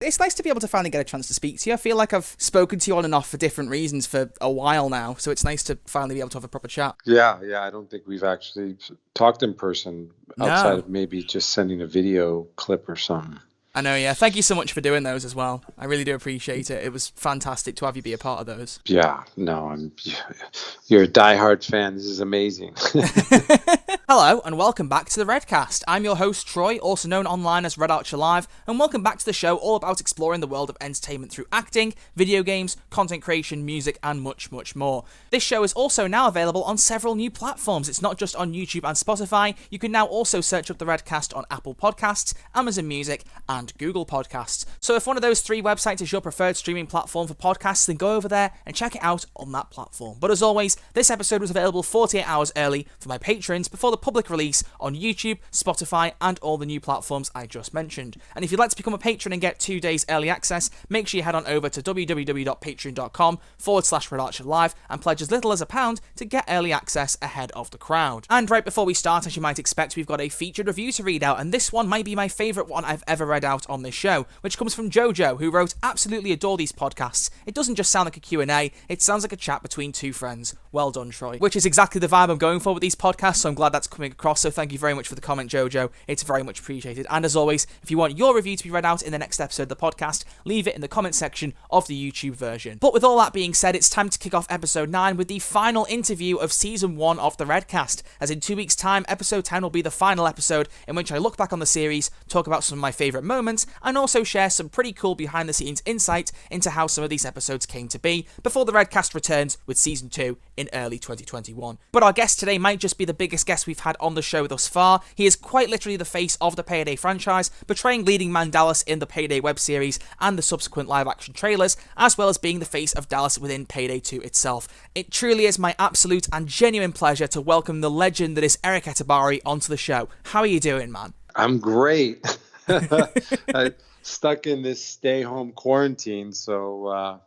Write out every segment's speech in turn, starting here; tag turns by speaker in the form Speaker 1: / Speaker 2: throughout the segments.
Speaker 1: it's nice to be able to finally get a chance to speak to you. I feel like I've spoken to you on and off for different reasons for a while now, so it's nice to finally be able to have a proper chat.
Speaker 2: Yeah, I don't think we've actually talked in person outside of maybe just sending a video clip or something.
Speaker 1: I know, yeah. Thank you so much for doing those as well. I really do appreciate it. It was fantastic to have you be a part of those.
Speaker 2: Yeah, no, you're a diehard fan. This is amazing.
Speaker 1: Hello, and welcome back to the Redcast. I'm your host, Troy, also known online as Red Archer Live, and welcome back to the show all about exploring the world of entertainment through acting, video games, content creation, music, and much, much more. This show is also now available on several new platforms. It's not just on YouTube and Spotify. You can now also search up the Redcast on Apple Podcasts, Amazon Music, and Google Podcasts. So if one of those three websites is your preferred streaming platform for podcasts, then go over there and check it out on that platform. But as always, this episode was available 48 hours early for my patrons before the public release on YouTube, Spotify, and all the new platforms I just mentioned. And if you'd like to become a patron and get 2 days early access, make sure you head on over to www.patreon.com/RedArcherLive and pledge as little as £1 to get early access ahead of the crowd. And right before we start, as you might expect, we've got a featured review to read out, and this one might be my favourite one I've ever read out on this show, which comes from Jojo, who wrote, "Absolutely adore these podcasts. It doesn't just sound like a Q&A, it sounds like a chat between two friends. Well done, Troy." Which is exactly the vibe I'm going for with these podcasts, so I'm glad that's coming across, so thank you very much for the comment, Jojo. It's very much appreciated. And as always, if you want your review to be read out in the next episode of the podcast, leave it in the comment section of the YouTube version. But with all that being said, it's time to kick off episode 9 with the final interview of season 1 of the Redcast, as in 2 weeks' time, episode 10 will be the final episode in which I look back on the series, talk about some of my favourite moments, and also share some pretty cool behind-the-scenes insight into how some of these episodes came to be, before the Redcast returns with season 2 in early 2021. But our guest today might just be the biggest guest we've had on the show thus far. He is quite literally the face of the Payday franchise, portraying leading man Dallas in the Payday web series and the subsequent live-action trailers, as well as being the face of Dallas within Payday 2 itself. It truly is my absolute and genuine pleasure to welcome the legend that is Eric Etebari onto the show. How are you doing, man?
Speaker 2: I'm great. I stuck in this stay-home quarantine, so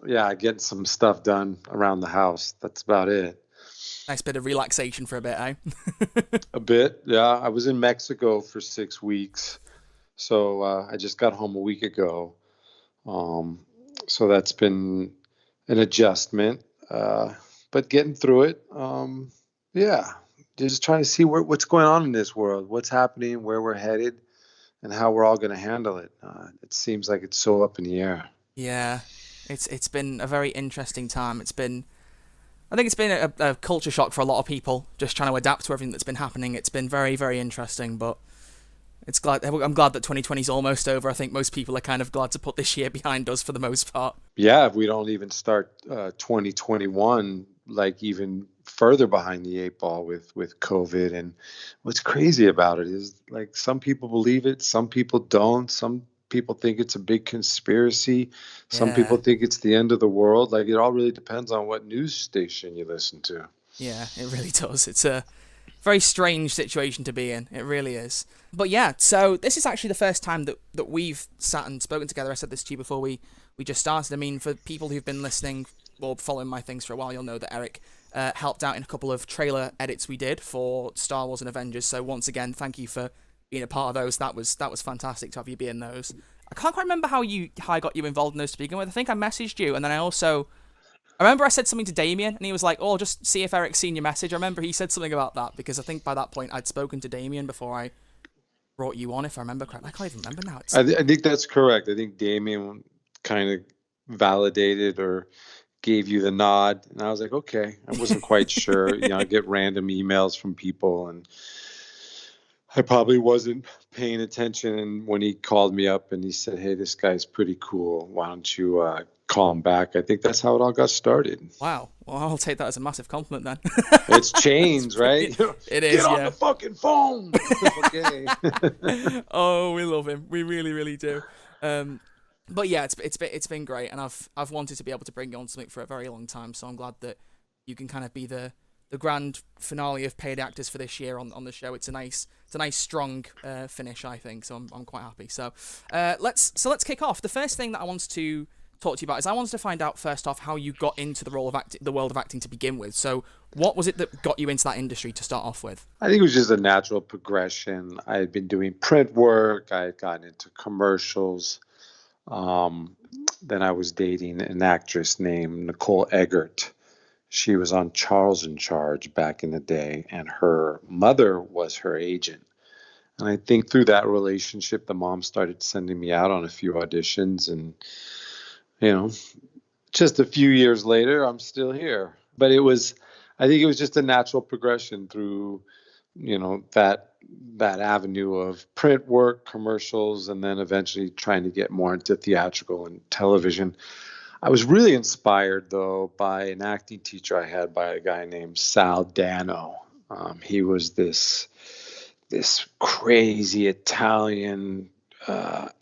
Speaker 2: getting some stuff done around the house. That's about it.
Speaker 1: Nice bit of relaxation for a bit, eh?
Speaker 2: A bit, yeah. I was in Mexico for 6 weeks, so I just got home a week ago. So that's been an adjustment, but getting through it. Just trying to see what's going on in this world, what's happening, where we're headed, and how we're all going to handle it. It seems like it's so up in the air.
Speaker 1: Yeah, it's been a very interesting time. I think it's been a culture shock for a lot of people, just trying to adapt to everything that's been happening. It's been very, very interesting, but I'm glad that 2020 is almost over. I think most people are kind of glad to put this year behind us for the most part.
Speaker 2: Yeah, if we don't even start 2021 like even further behind the 8 ball with COVID. And what's crazy about it is, like, some people believe it, some people don't. Some people think it's a big conspiracy. Some people think it's the end of the world. Like, it all really depends on what news station you listen to.
Speaker 1: Yeah, it really does. It's a very strange situation to be in. It really is. But yeah, so this is actually the first time that we've sat and spoken together. I said this to you before we just started. I mean, for people who've been listening or following my things for a while, you'll know that Eric helped out in a couple of trailer edits we did for Star Wars and Avengers. So once again, thank you for being a part of those. That was fantastic to have you be in those. I can't quite remember how I got you involved in those to begin with. I think I messaged you, and then I remember I said something to Damien, and he was like, "Oh, just see if Eric's seen your message." I remember he said something about that, because I think by that point I'd spoken to Damien before I brought you on, if I remember correctly. I can't even remember now.
Speaker 2: I think that's correct. I think Damien kind of validated or gave you the nod, and I was like, okay. I wasn't quite sure. I get random emails from people, and I probably wasn't paying attention. And when he called me up and he said, "Hey, this guy's pretty cool. Why don't you call him back?" I think that's how it all got started.
Speaker 1: Wow. Well, I'll take that as a massive compliment then.
Speaker 2: It's changed, right?
Speaker 1: It is.
Speaker 2: Get on the fucking phone. Okay.
Speaker 1: Oh, we love him. We really, really do. But yeah, it's been great, and I've wanted to be able to bring you on something for a very long time. So I'm glad that you can kind of be the grand finale of paid actors for this year on the show. It's a nice strong finish, I think. So I'm quite happy. So let's kick off. The first thing that I wanted to talk to you about is I wanted to find out first off how you got into the world of acting to begin with. So What was it that got you into that industry to start off with?
Speaker 2: I think it was just a natural progression. I had been doing print work. I had gotten into commercials. Then I was dating an actress named Nicole Eggert. She was on Charles in Charge back in the day, and her mother was her agent. And I think through that relationship, the mom started sending me out on a few auditions. And, just a few years later, I'm still here. But I think it was just a natural progression through, that avenue of print work, commercials, and then eventually trying to get more into theatrical and television. I was really inspired, though, by an acting teacher I had by a guy named Sal Dano. He was this crazy Italian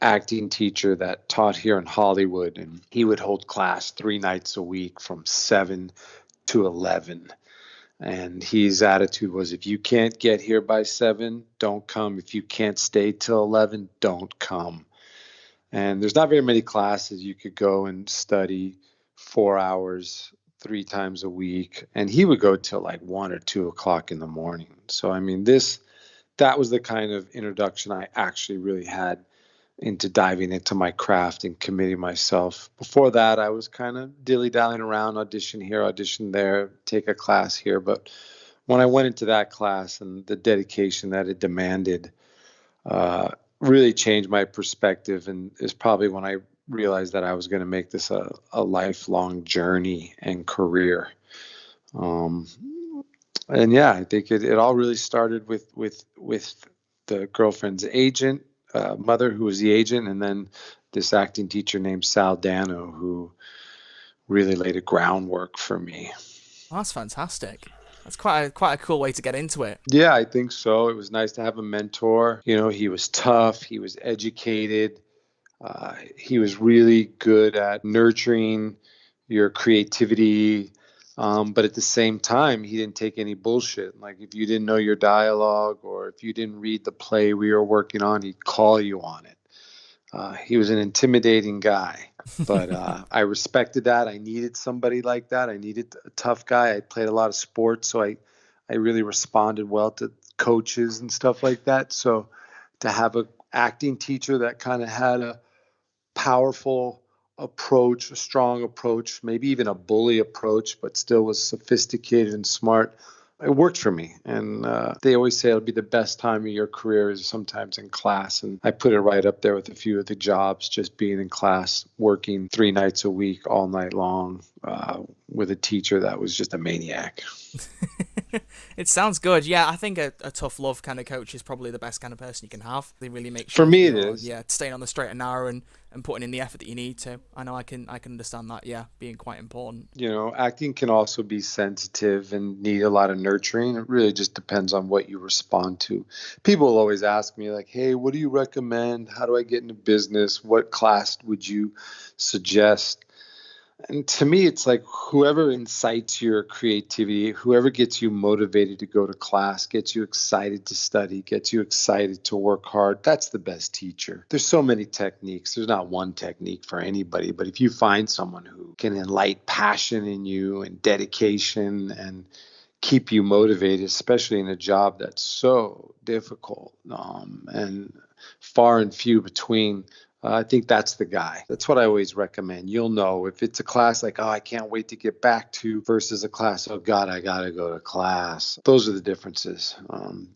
Speaker 2: acting teacher that taught here in Hollywood, and he would hold class 3 nights a week from 7 to 11. And his attitude was, if you can't get here by 7, don't come. If you can't stay till 11, don't come. And there's not very many classes you could go and study 4 hours 3 times a week. And he would go till like 1 or 2 o'clock in the morning. So, that was the kind of introduction I actually really had into diving into my craft and committing myself. Before that, I was kind of dilly-dallying around, audition here, audition there, take a class here. But when I went into that class and the dedication that it demanded, really changed my perspective, and is probably when I realized that I was going to make this a lifelong journey and career. And yeah, I think it all really started with the girlfriend's agent, mother who was the agent, and then this acting teacher named Sal Dano, who really laid a groundwork for me.
Speaker 1: Oh, that's fantastic. That's quite a cool way to get into it.
Speaker 2: Yeah, I think so. It was nice to have a mentor. He was tough. He was educated. He was really good at nurturing your creativity. But at the same time, he didn't take any bullshit. Like if you didn't know your dialogue or if you didn't read the play we were working on, he'd call you on it. He was an intimidating guy, but I respected that. I needed somebody like that. I needed a tough guy. I played a lot of sports, so I really responded well to coaches and stuff like that. So to have an acting teacher that kind of had a powerful approach, a strong approach, maybe even a bully approach, but still was sophisticated and smart, it worked for me. And they always say it'll be the best time of your career is sometimes in class. And I put it right up there with a few of the jobs, just being in class, working 3 nights a week, all night long, with a teacher that was just a maniac.
Speaker 1: It sounds good. Yeah, I think a tough love kind of coach is probably the best kind of person you can have. They really make sure.
Speaker 2: For me, it is.
Speaker 1: Yeah, staying on the straight and narrow and putting in the effort that you need to. I know I can understand that. Yeah, being quite important.
Speaker 2: Acting can also be sensitive and need a lot of nurturing. It really just depends on what you respond to. People will always ask me like, hey, what do you recommend? How do I get into business? What class would you suggest? And to me, it's like whoever incites your creativity, whoever gets you motivated to go to class, gets you excited to study, gets you excited to work hard, that's the best teacher. There's so many techniques. There's not one technique for anybody. But if you find someone who can enlight passion in you and dedication and keep you motivated, especially in a job that's so difficult and far and few between, I think that's the guy. That's what I always recommend. You'll know if it's a class like, oh, I can't wait to get back to, versus a class, oh, God, I got to go to class. Those are the differences.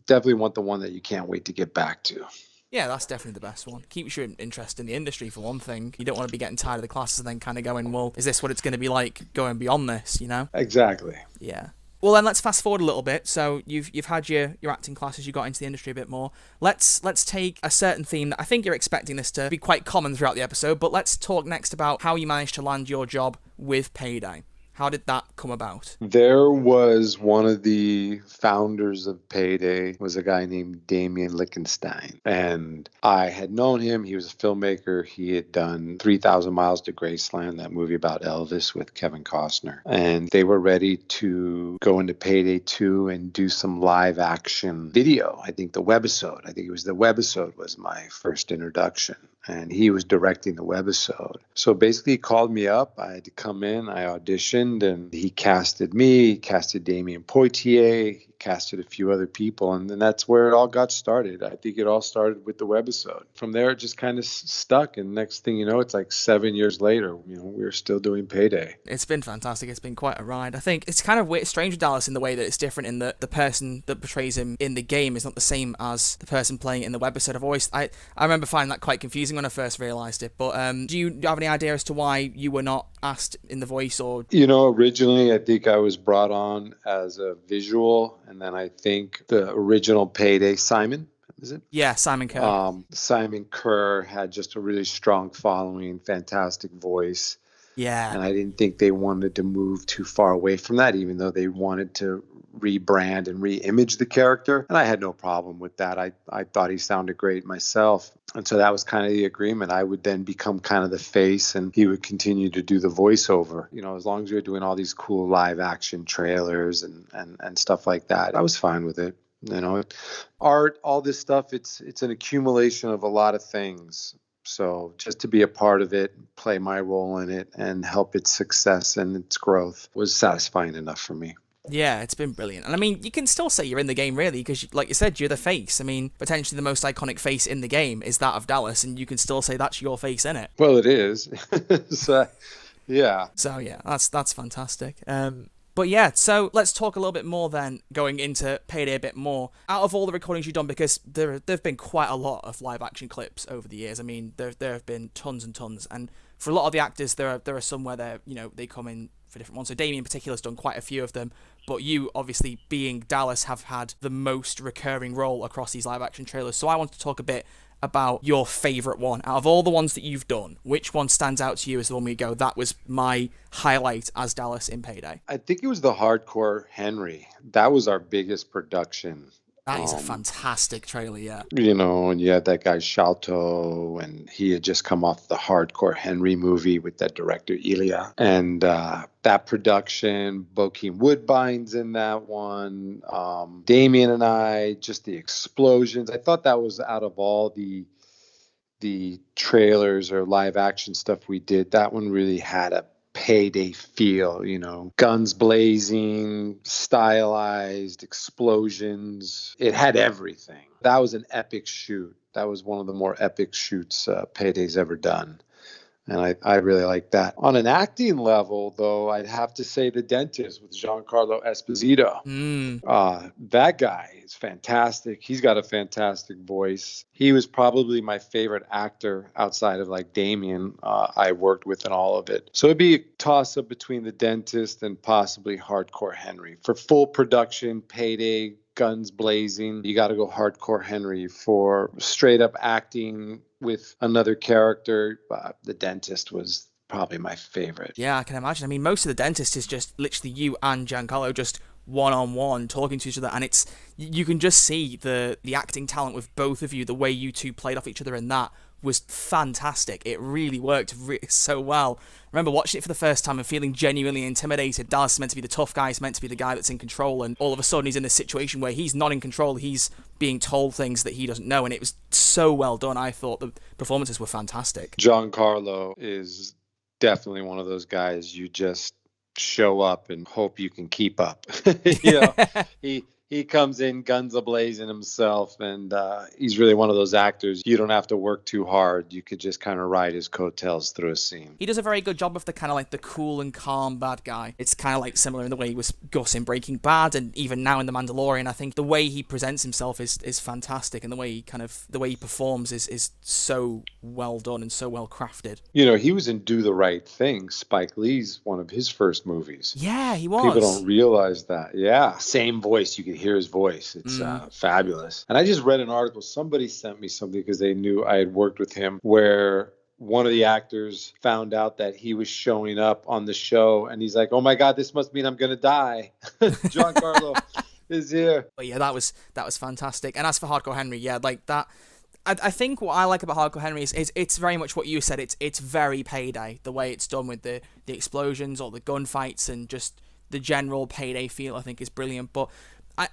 Speaker 2: Definitely want the one that you can't wait to get back to.
Speaker 1: Yeah, that's definitely the best one. Keeps you interested in the industry, for one thing. You don't want to be getting tired of the classes and then kind of going, well, is this what it's going to be like going beyond this,
Speaker 2: Exactly.
Speaker 1: Yeah. Well, then let's fast forward a little bit. So you've had your acting classes, you got into the industry a bit more. Let's take a certain theme that I think you're expecting this to be quite common throughout the episode, but let's talk next about how you managed to land your job with Payday. How did that come about?
Speaker 2: There was one of the founders of Payday was a guy named Damien Lichtenstein. And I had known him. He was a filmmaker. He had done 3,000 Miles to Graceland, that movie about Elvis with Kevin Costner. And they were ready to go into Payday 2 and do some live action video. I think the webisode was my first introduction. and he was directing the webisode. So basically he called me up. I had to come in. I auditioned, and he casted me, he casted Damien Poitier, he casted a few other people, and then that's where it all got started. I think it all started with the webisode. From there, it just kind of stuck, and next thing you know, it's like 7 years later, we're still doing Payday.
Speaker 1: It's been fantastic. It's been quite a ride. I think it's kind of weird, strange with Dallas in the way that it's different in that the person that portrays him in the game is not the same as the person playing it in the webisode. I remember finding that quite confusing when I first realised it, but do you have any idea as to why you were not asked in the voice? Or
Speaker 2: originally I think I was brought on as a visual, and then I think the original Payday, Simon, is it?
Speaker 1: Yeah, Simon Kerr.
Speaker 2: Simon Kerr had just a really strong following, fantastic voice.
Speaker 1: Yeah.
Speaker 2: And I didn't think they wanted to move too far away from that, even though they wanted to rebrand and re-image the character. And I had no problem with that. I thought he sounded great myself. And so that was kind of the agreement. I would then become kind of the face, and he would continue to do the voiceover. As long as we were doing all these cool live action trailers and stuff like that, I was fine with it. Art, all this stuff, it's an accumulation of a lot of things. So just to be a part of it, play my role in it, and help its success and its growth was satisfying enough for me.
Speaker 1: Yeah, it's been brilliant. And I mean, you can still say you're in the game, really, because like you said, you're the face. I mean, potentially the most iconic face in the game is that of Dallas, and you can still say that's your face in it.
Speaker 2: Well, it is. So, yeah.
Speaker 1: So, yeah, that's fantastic. But yeah, so let's talk a little bit more then, going into Payday a bit more. Out of all the recordings you've done, because there have been quite a lot of live action clips over the years. I mean, there have been tons and tons, and for a lot of the actors, there are some where they come in for different ones. So Damien in particular has done quite a few of them, but you, obviously being Dallas, have had the most recurring role across these live action trailers. So I want to talk a bit about your favourite one. Out of all the ones that you've done, which one stands out to you as the one where you go, that was my highlight as Dallas in Payday?
Speaker 2: I think it was the Hardcore Henry. That was our biggest production.
Speaker 1: That is a fantastic trailer, yeah.
Speaker 2: And you had that guy Shalto, and he had just come off the Hardcore Henry movie with that director Ilya. And that production, Bokeem Woodbine's in that one. Damien and I, just the explosions. I thought that was, out of all the trailers or live action stuff we did, that one really had a Payday feel, guns blazing, stylized, explosions. It had everything. That was an epic shoot. That was one of the more epic shoots Payday's ever done. And I really like that. On an acting level, though, I'd have to say The Dentist with Giancarlo Esposito. That guy is fantastic. He's got a fantastic voice. He was probably my favorite actor outside of like Damien I worked with in all of it. So it'd be a toss-up between The Dentist and possibly Hardcore Henry. For full production, Payday, guns blazing, you got to go Hardcore Henry. For straight up acting with another character, The Dentist was probably my favorite.
Speaker 1: Yeah, I can imagine. I mean, most of The Dentist is just literally you and Giancarlo just one-on-one talking to each other, and you can just see the acting talent with both of you. The way you two played off each other in that was fantastic. It really worked so well. I remember watching it for the first time and feeling genuinely intimidated. Dallas is meant to be the tough guy, he's meant to be the guy that's in control, and all of a sudden he's in this situation where he's not in control, he's being told things that he doesn't know, and it was so well done. I thought the performances were fantastic.
Speaker 2: Giancarlo is definitely one of those guys you just show up and hope you can keep up. He comes in guns a-blazing himself, and he's really one of those actors. You don't have to work too hard. You could just kind of ride his coattails through a scene.
Speaker 1: He does a very good job of the kind of like the cool and calm bad guy. It's kind of like similar in the way he was Gus in Breaking Bad, and even now in The Mandalorian. I think the way he presents himself is fantastic, and the way he performs is so well done and so well crafted.
Speaker 2: He was in Do the Right Thing, Spike Lee's one of his first movies.
Speaker 1: Yeah, he was.
Speaker 2: People don't realize that. Yeah, same voice. You could hear his voice. It's fabulous. And I just read an article. Somebody sent me something because they knew I had worked with him, where one of the actors found out that he was showing up on the show, and he's like, "Oh my God, this must mean I'm gonna die." Giancarlo is here.
Speaker 1: But yeah, that was fantastic. And as for Hardcore Henry, yeah, like that. I think what I like about Hardcore Henry is it's very much what you said. It's very Payday, the way it's done with the explosions or the gunfights and just the general Payday feel. I think is brilliant. But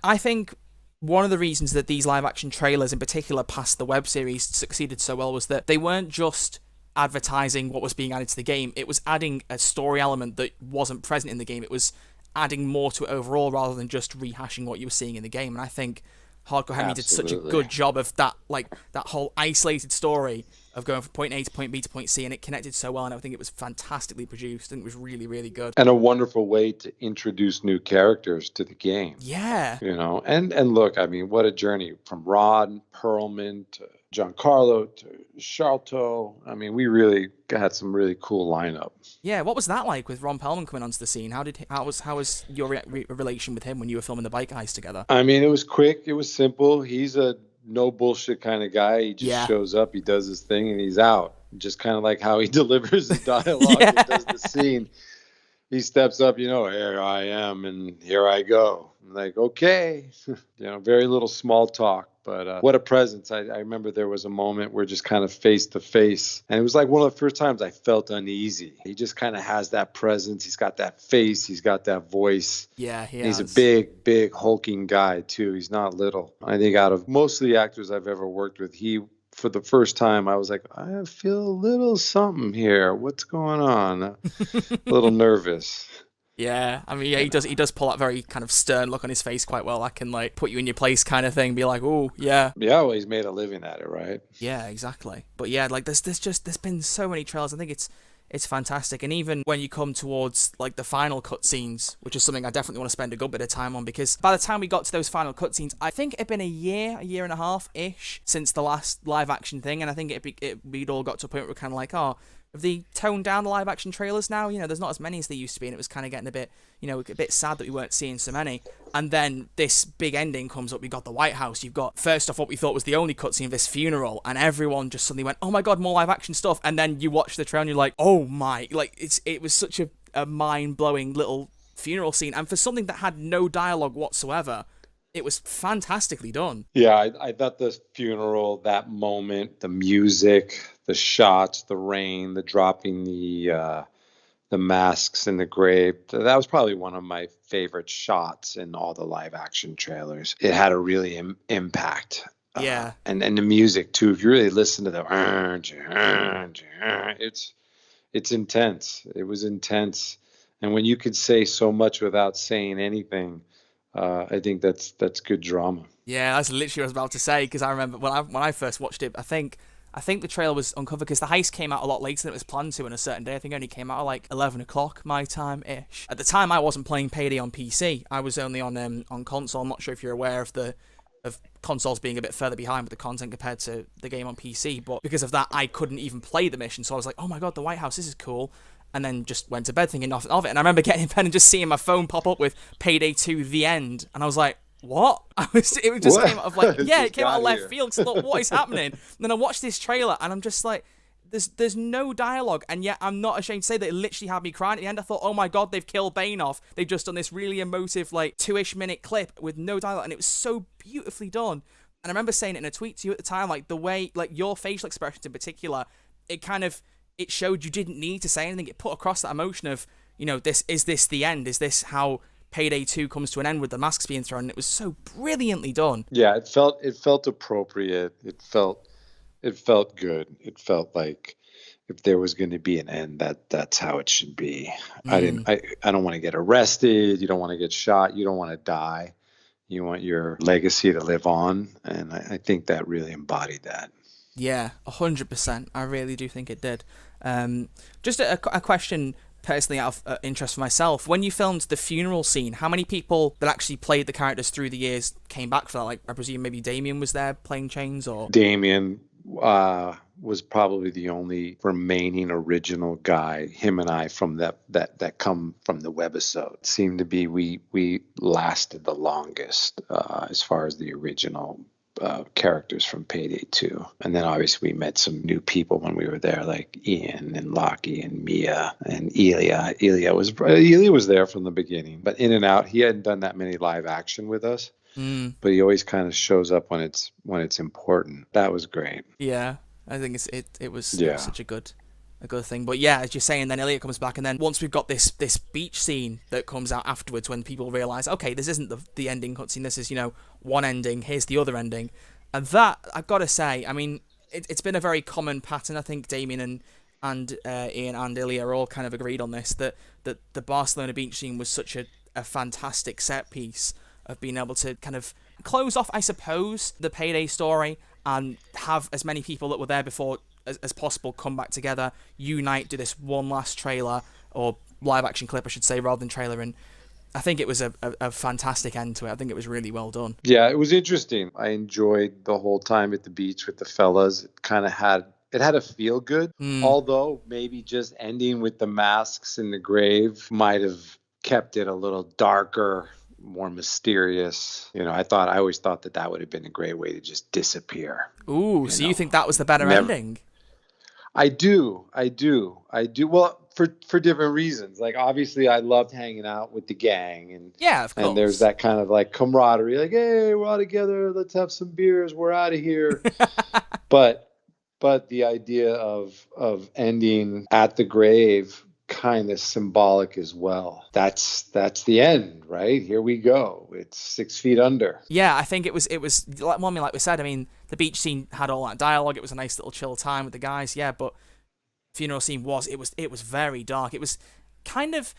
Speaker 1: I think one of the reasons that these live action trailers in particular past the web series succeeded so well was that they weren't just advertising what was being added to the game, it was adding a story element that wasn't present in the game. It was adding more to it overall rather than just rehashing what you were seeing in the game. And I think Hardcore Henry did such a good job of that, like that whole isolated story of going from point A to point B to point C, and it connected so well, and I think it was fantastically produced, and it was really, really good.
Speaker 2: And a wonderful way to introduce new characters to the game.
Speaker 1: Yeah.
Speaker 2: You know, and look, I mean, what a journey from Rod, Perlman, to Giancarlo, to Sharlto. I mean, we really had some really cool lineup.
Speaker 1: Yeah, what was that like with Ron Perlman coming onto the scene? How was your relation with him when you were filming the bike heist together?
Speaker 2: I mean, it was quick, it was simple. He's a no bullshit kind of guy. He just shows up, he does his thing, and he's out. Just kind of like how he delivers the dialogue and does the scene. He steps up, you know, here I am and here I go. I'm like, okay. You know, very little small talk, but what a presence. I remember there was a moment where just kind of face to face, and it was like one of the first times I felt uneasy. He just kind of has that presence. He's got that face. He's got that voice.
Speaker 1: Yeah,
Speaker 2: he's a big, big hulking guy too. He's not little. I think out of most of the actors I've ever worked with, for the first time, I was like, I feel a little something here. What's going on? A little nervous.
Speaker 1: Yeah, I mean, yeah, he does pull that very kind of stern look on his face quite well. That can like put you in your place kind of thing. Be like, oh yeah,
Speaker 2: yeah. Well, he's made a living at it, right?
Speaker 1: Yeah, exactly. But yeah, like there's been so many trailers. I think it's fantastic. And even when you come towards like the final cutscenes, which is something I definitely want to spend a good bit of time on, because by the time we got to those final cutscenes, I think it'd been a year and a half ish since the last live action thing, and I think we'd all got to a point where we're kind of like, oh, have they toned down the live action trailers now? You know, there's not as many as there used to be, and it was kind of getting a bit, you know, a bit sad that we weren't seeing so many. And then this big ending comes up. We got the White House. You've got first off what we thought was the only cutscene of this funeral, and everyone just suddenly went, "Oh my god, more live action stuff!" And then you watch the trailer, and you're like, "Oh my!" Like it was such a mind blowing little funeral scene, and for something that had no dialogue whatsoever, it was fantastically done.
Speaker 2: Yeah, I thought the funeral, that moment, the music, the shots, the rain, the dropping the masks in the grave, that was probably one of my favorite shots in all the live action trailers. It had a really impact.
Speaker 1: Yeah.
Speaker 2: And the music too. If you really listen to the it's intense. It was intense. And when you could say so much without saying anything, I think that's good drama.
Speaker 1: Yeah, that's literally what I was about to say, because I remember when I first watched it, I think the trailer was uncovered because the heist came out a lot later than it was planned to on a certain day. I think it only came out at like 11 o'clock my time-ish. At the time, I wasn't playing Payday on PC. I was only on console. I'm not sure if you're aware of consoles being a bit further behind with the content compared to the game on PC, but because of that, I couldn't even play the mission. So I was like, oh my god, the White House, this is cool. And then just went to bed thinking nothing of it. And I remember getting in bed and just seeing my phone pop up with Payday 2 The End. And I was like, what? It just came out of like, yeah, it came out of left field. So I thought, what is happening? And then I watched this trailer and I'm just like, there's no dialogue. And yet I'm not ashamed to say that it literally had me crying at the end. I thought, oh my God, they've killed Bain off. They've just done this really emotive, like 2-ish minute clip with no dialogue. And it was so beautifully done. And I remember saying it in a tweet to you at the time, like the way, like your facial expressions in particular, it showed you didn't need to say anything. It put across that emotion of, you know, is this the end? Is this how Payday 2 comes to an end with the masks being thrown? And it was so brilliantly done.
Speaker 2: Yeah, it felt appropriate. It felt good. It felt like if there was going to be an end, that's how it should be. I don't want to get arrested. You don't want to get shot. You don't want to die. You want your legacy to live on. And I think that really embodied that.
Speaker 1: Yeah, 100%. I really do think it did. Just a question, personally, out of interest for myself. When you filmed the funeral scene, how many people that actually played the characters through the years came back for that? Like, I presume maybe Damien was there playing Chains, or
Speaker 2: Damien was probably the only remaining original guy. Him and I from that come from the webisode seemed to be we lasted the longest as far as the original characters from Payday 2. And then obviously we met some new people when we were there, like Ian and Lockie and Mia and Ilya. Ilya was there from the beginning, but in and out. He hadn't done that many live action with us, but he always kind of shows up when it's important. That was great.
Speaker 1: Yeah, I think it was such a good a good thing. But yeah, as you're saying, then Elliot comes back, and then once we've got this beach scene that comes out afterwards, when people realise, okay, this isn't the ending cutscene, this is, one ending, here's the other ending. And that, I've got to say, I mean, it's been a very common pattern. I think Damien and Ian and Ilya are all kind of agreed on this, that the Barcelona beach scene was such a fantastic set piece of being able to kind of close off, I suppose, the Payday story, and have as many people that were there before as possible come back together, unite, do this one last trailer, or live action clip, I should say, rather than trailer. And I think it was a fantastic end to it. I think it was really well done.
Speaker 2: Yeah, it was interesting. I enjoyed the whole time at the beach with the fellas. It kind of had a feel good, although maybe just ending with the masks in the grave might have kept it a little darker, more mysterious. I always thought that would have been a great way to just disappear.
Speaker 1: Ooh, so you think that was the better ending?
Speaker 2: I do. Well, for different reasons. Like, obviously, I loved hanging out with the gang, and
Speaker 1: yeah, of course.
Speaker 2: And there's that kind of like camaraderie, like, hey, we're all together, let's have some beers, we're out of here. but the idea of ending at the grave, kind of symbolic as well. That's the end, right? Here we go. It's 6 feet under.
Speaker 1: Yeah, I think it was like we said. I mean, the beach scene had all that dialogue. It was a nice little chill time with the guys. Yeah, but funeral scene was very dark. It was kind of,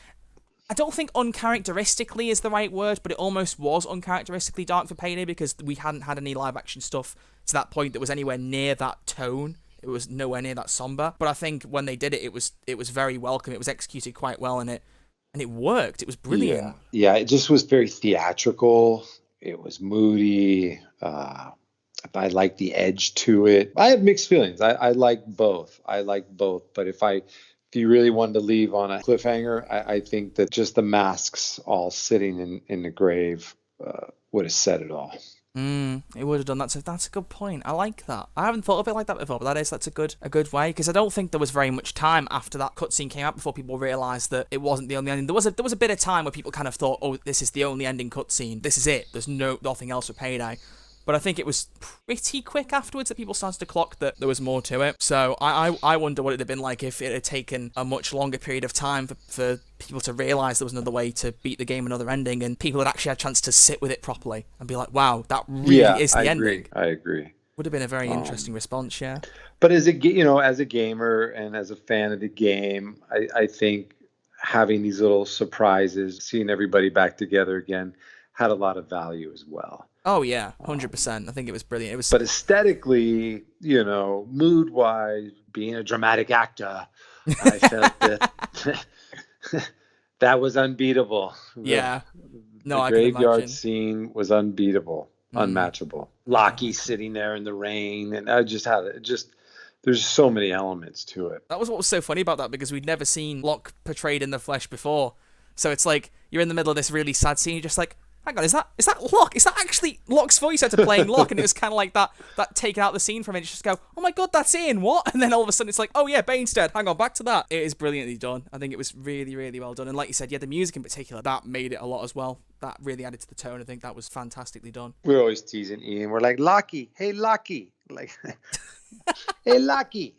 Speaker 1: I don't think uncharacteristically is the right word, but it almost was uncharacteristically dark for Payday, because we hadn't had any live action stuff to that point that was anywhere near that tone. It was nowhere near that somber. But I think when they did it, it was very welcome. It was executed quite well, and it worked. It was brilliant.
Speaker 2: Yeah, it just was very theatrical. It was moody. I like the edge to it. I have mixed feelings. I like both. But if you really wanted to leave on a cliffhanger, I think that just the masks all sitting in the grave would have said it all.
Speaker 1: It would have done that. So that's a good point. I like that. I haven't thought of it like that before, but that's a good way, because I don't think there was very much time after that cutscene came out before people realised that it wasn't the only ending. There was a bit of time where people kind of thought, oh, this is the only ending cutscene. This is it. There's nothing else for Payday. But I think it was pretty quick afterwards that people started to clock that there was more to it. So I wonder what it'd have been like if it had taken a much longer period of time for people to realise there was another way to beat the game, another ending, and people had actually had a chance to sit with it properly and be like, wow, that really is the ending.
Speaker 2: I agree.
Speaker 1: Would have been a very interesting response, yeah.
Speaker 2: But as a gamer and as a fan of the game, I think having these little surprises, seeing everybody back together again, had a lot of value as well.
Speaker 1: Oh yeah, 100%. I think it was brilliant. It was,
Speaker 2: but aesthetically, mood-wise, being a dramatic actor, I felt that that was unbeatable.
Speaker 1: Yeah,
Speaker 2: the graveyard scene was unbeatable, unmatchable. Lockie sitting there in the rain, and I just had it. There's so many elements to it.
Speaker 1: That was what was so funny about that, because we'd never seen Locke portrayed in the flesh before. So it's like you're in the middle of this really sad scene. You're just like, hang on, is that Locke? Is that actually Locke's voice actor playing Locke? And it was kind of like that taken out the scene from it. You just go, oh my god, that's Ian, what? And then all of a sudden it's like, oh yeah, Bain's dead. Hang on, back to that. It is brilliantly done. I think it was really, really well done. And like you said, yeah, the music in particular, that made it a lot as well. That really added to the tone. I think that was fantastically done.
Speaker 2: We're always teasing Ian. We're like, Lockie, hey Lockie. Like, hey Lockie.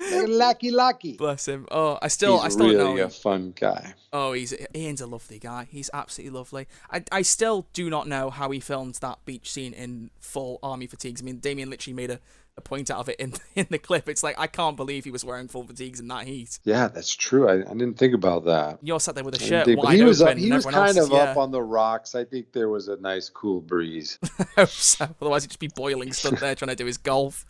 Speaker 2: Lucky.
Speaker 1: Bless him. Oh, I still
Speaker 2: really
Speaker 1: don't know.
Speaker 2: A fun guy.
Speaker 1: Oh, Ian's a lovely guy. He's absolutely lovely. I still do not know how he filmed that beach scene in full army fatigues. I mean, Damien literally made a point out of it in the clip. It's like, I can't believe he was wearing full fatigues in that heat.
Speaker 2: Yeah, that's true. I didn't think about that.
Speaker 1: You're sat there with a shirt
Speaker 2: wide
Speaker 1: open.
Speaker 2: He was kind of up on the rocks. I think there was a nice cool breeze.
Speaker 1: I hope so. Otherwise he'd just be boiling, stood there trying to do his golf.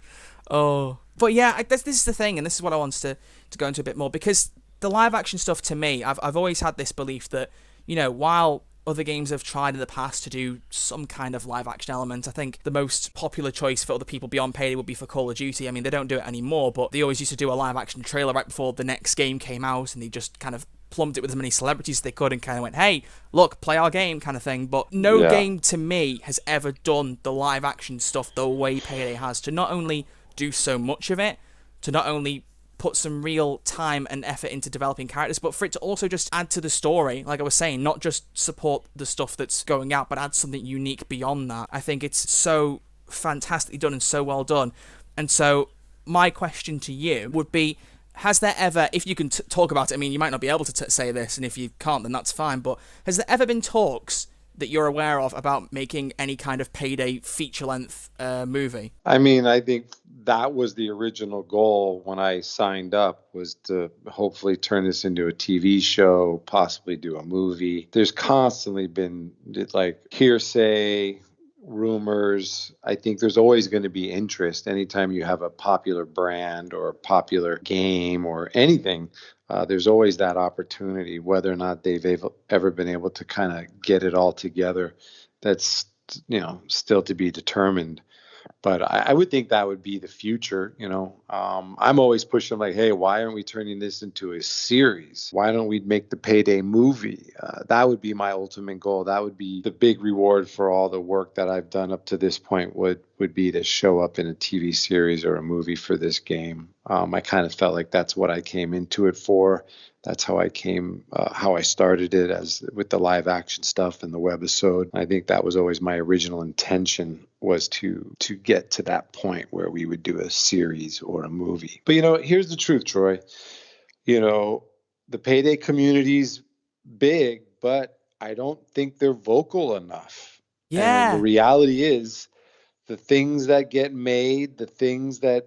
Speaker 1: Oh. But yeah, this is the thing, and this is what I want to go into a bit more, because the live action stuff, to me, I've always had this belief that, while other games have tried in the past to do some kind of live action element, I think the most popular choice for other people beyond Payday would be for Call of Duty. I mean, they don't do it anymore, but they always used to do a live action trailer right before the next game came out, and they just kind of plumbed it with as many celebrities as they could and kind of went, hey, look, play our game kind of thing. But no game to me has ever done the live action stuff the way Payday has, to not only do so much of it, to not only put some real time and effort into developing characters, but for it to also just add to the story, like I was saying, not just support the stuff that's going out, but add something unique beyond that. I think it's so fantastically done and so well done. And so my question to you would be, has there ever, if you can talk about it, I mean, you might not be able to say this, and if you can't, then that's fine, but has there ever been talks that you're aware of about making any kind of Payday feature-length movie?
Speaker 2: I mean, I think that was the original goal when I signed up, was to hopefully turn this into a TV show, possibly do a movie. There's constantly been like hearsay, rumors. I think there's always going to be interest anytime you have a popular brand or a popular game or anything. There's always that opportunity. Whether or not they've ever been able to kind of get it all together, that's, still to be determined. But I would think that would be the future. I'm always pushing like, hey, why aren't we turning this into a series? Why don't we make the Payday movie? That would be my ultimate goal. That would be the big reward for all the work that I've done up to this point, would be to show up in a TV series or a movie for this game. I kind of felt like that's what I came into it for. That's how I started it, as with the live action stuff and the webisode. I think that was always my original intention, was to get to that point where we would do a series or a movie. But here's the truth, Troy. The Payday community's big, but I don't think they're vocal enough.
Speaker 1: Yeah.
Speaker 2: And the reality is, the things that get made, the things that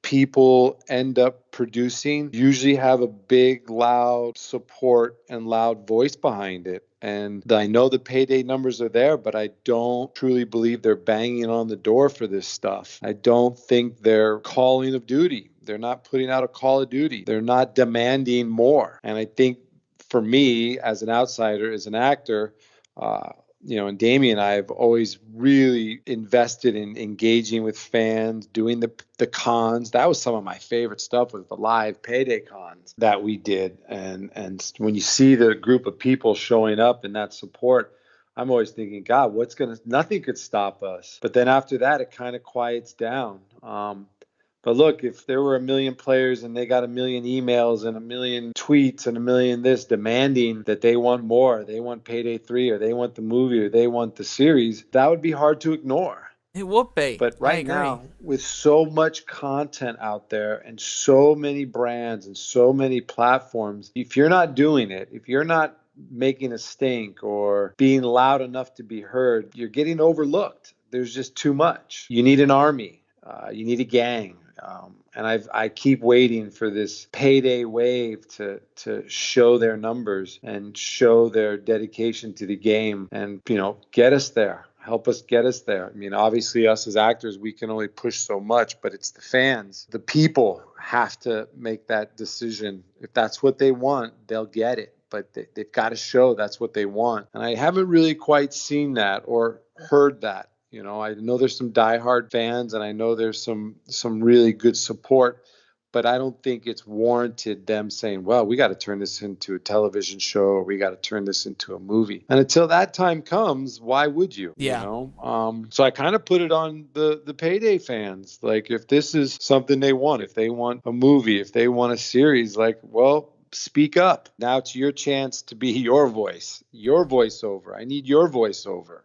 Speaker 2: people end up producing usually have a big, loud support and loud voice behind it. And I know the Payday numbers are there, but I don't truly believe they're banging on the door for this stuff. I don't think they're calling of duty. They're not putting out a call of duty. They're not demanding more. And I think for me, as an outsider, as an actor, and Damien and I have always really invested in engaging with fans, doing the cons. That was some of my favorite stuff, was the live Payday cons that we did. And when you see the group of people showing up and that support, I'm always thinking, God, nothing could stop us. But then after that, it kind of quiets down. But look, if there were 1 million players and they got 1 million emails and 1 million tweets and 1 million this demanding that they want more, they want Payday 3 or they want the movie or they want the series, that would be hard to ignore.
Speaker 1: It would be.
Speaker 2: But right now, with so much content out there and so many brands and so many platforms, if you're not doing it, if you're not making a stink or being loud enough to be heard, you're getting overlooked. There's just too much. You need an army. You need a gang. And I keep waiting for this Payday wave to show their numbers and show their dedication to the game and, get us there. Help us get us there. I mean, obviously us as actors, we can only push so much, but it's the fans. The people have to make that decision. If that's what they want, they'll get it. But they've got to show that's what they want. And I haven't really quite seen that or heard that. I know there's some diehard fans and I know there's some really good support, but I don't think it's warranted them saying, well, we got to turn this into a television show or we got to turn this into a movie. And until that time comes, why would you?
Speaker 1: Yeah.
Speaker 2: So I kind of put it on the Payday fans. Like, if this is something they want, if they want a movie, if they want a series, like, well, speak up. Now it's your chance to be your voice, your voiceover. I need your voiceover.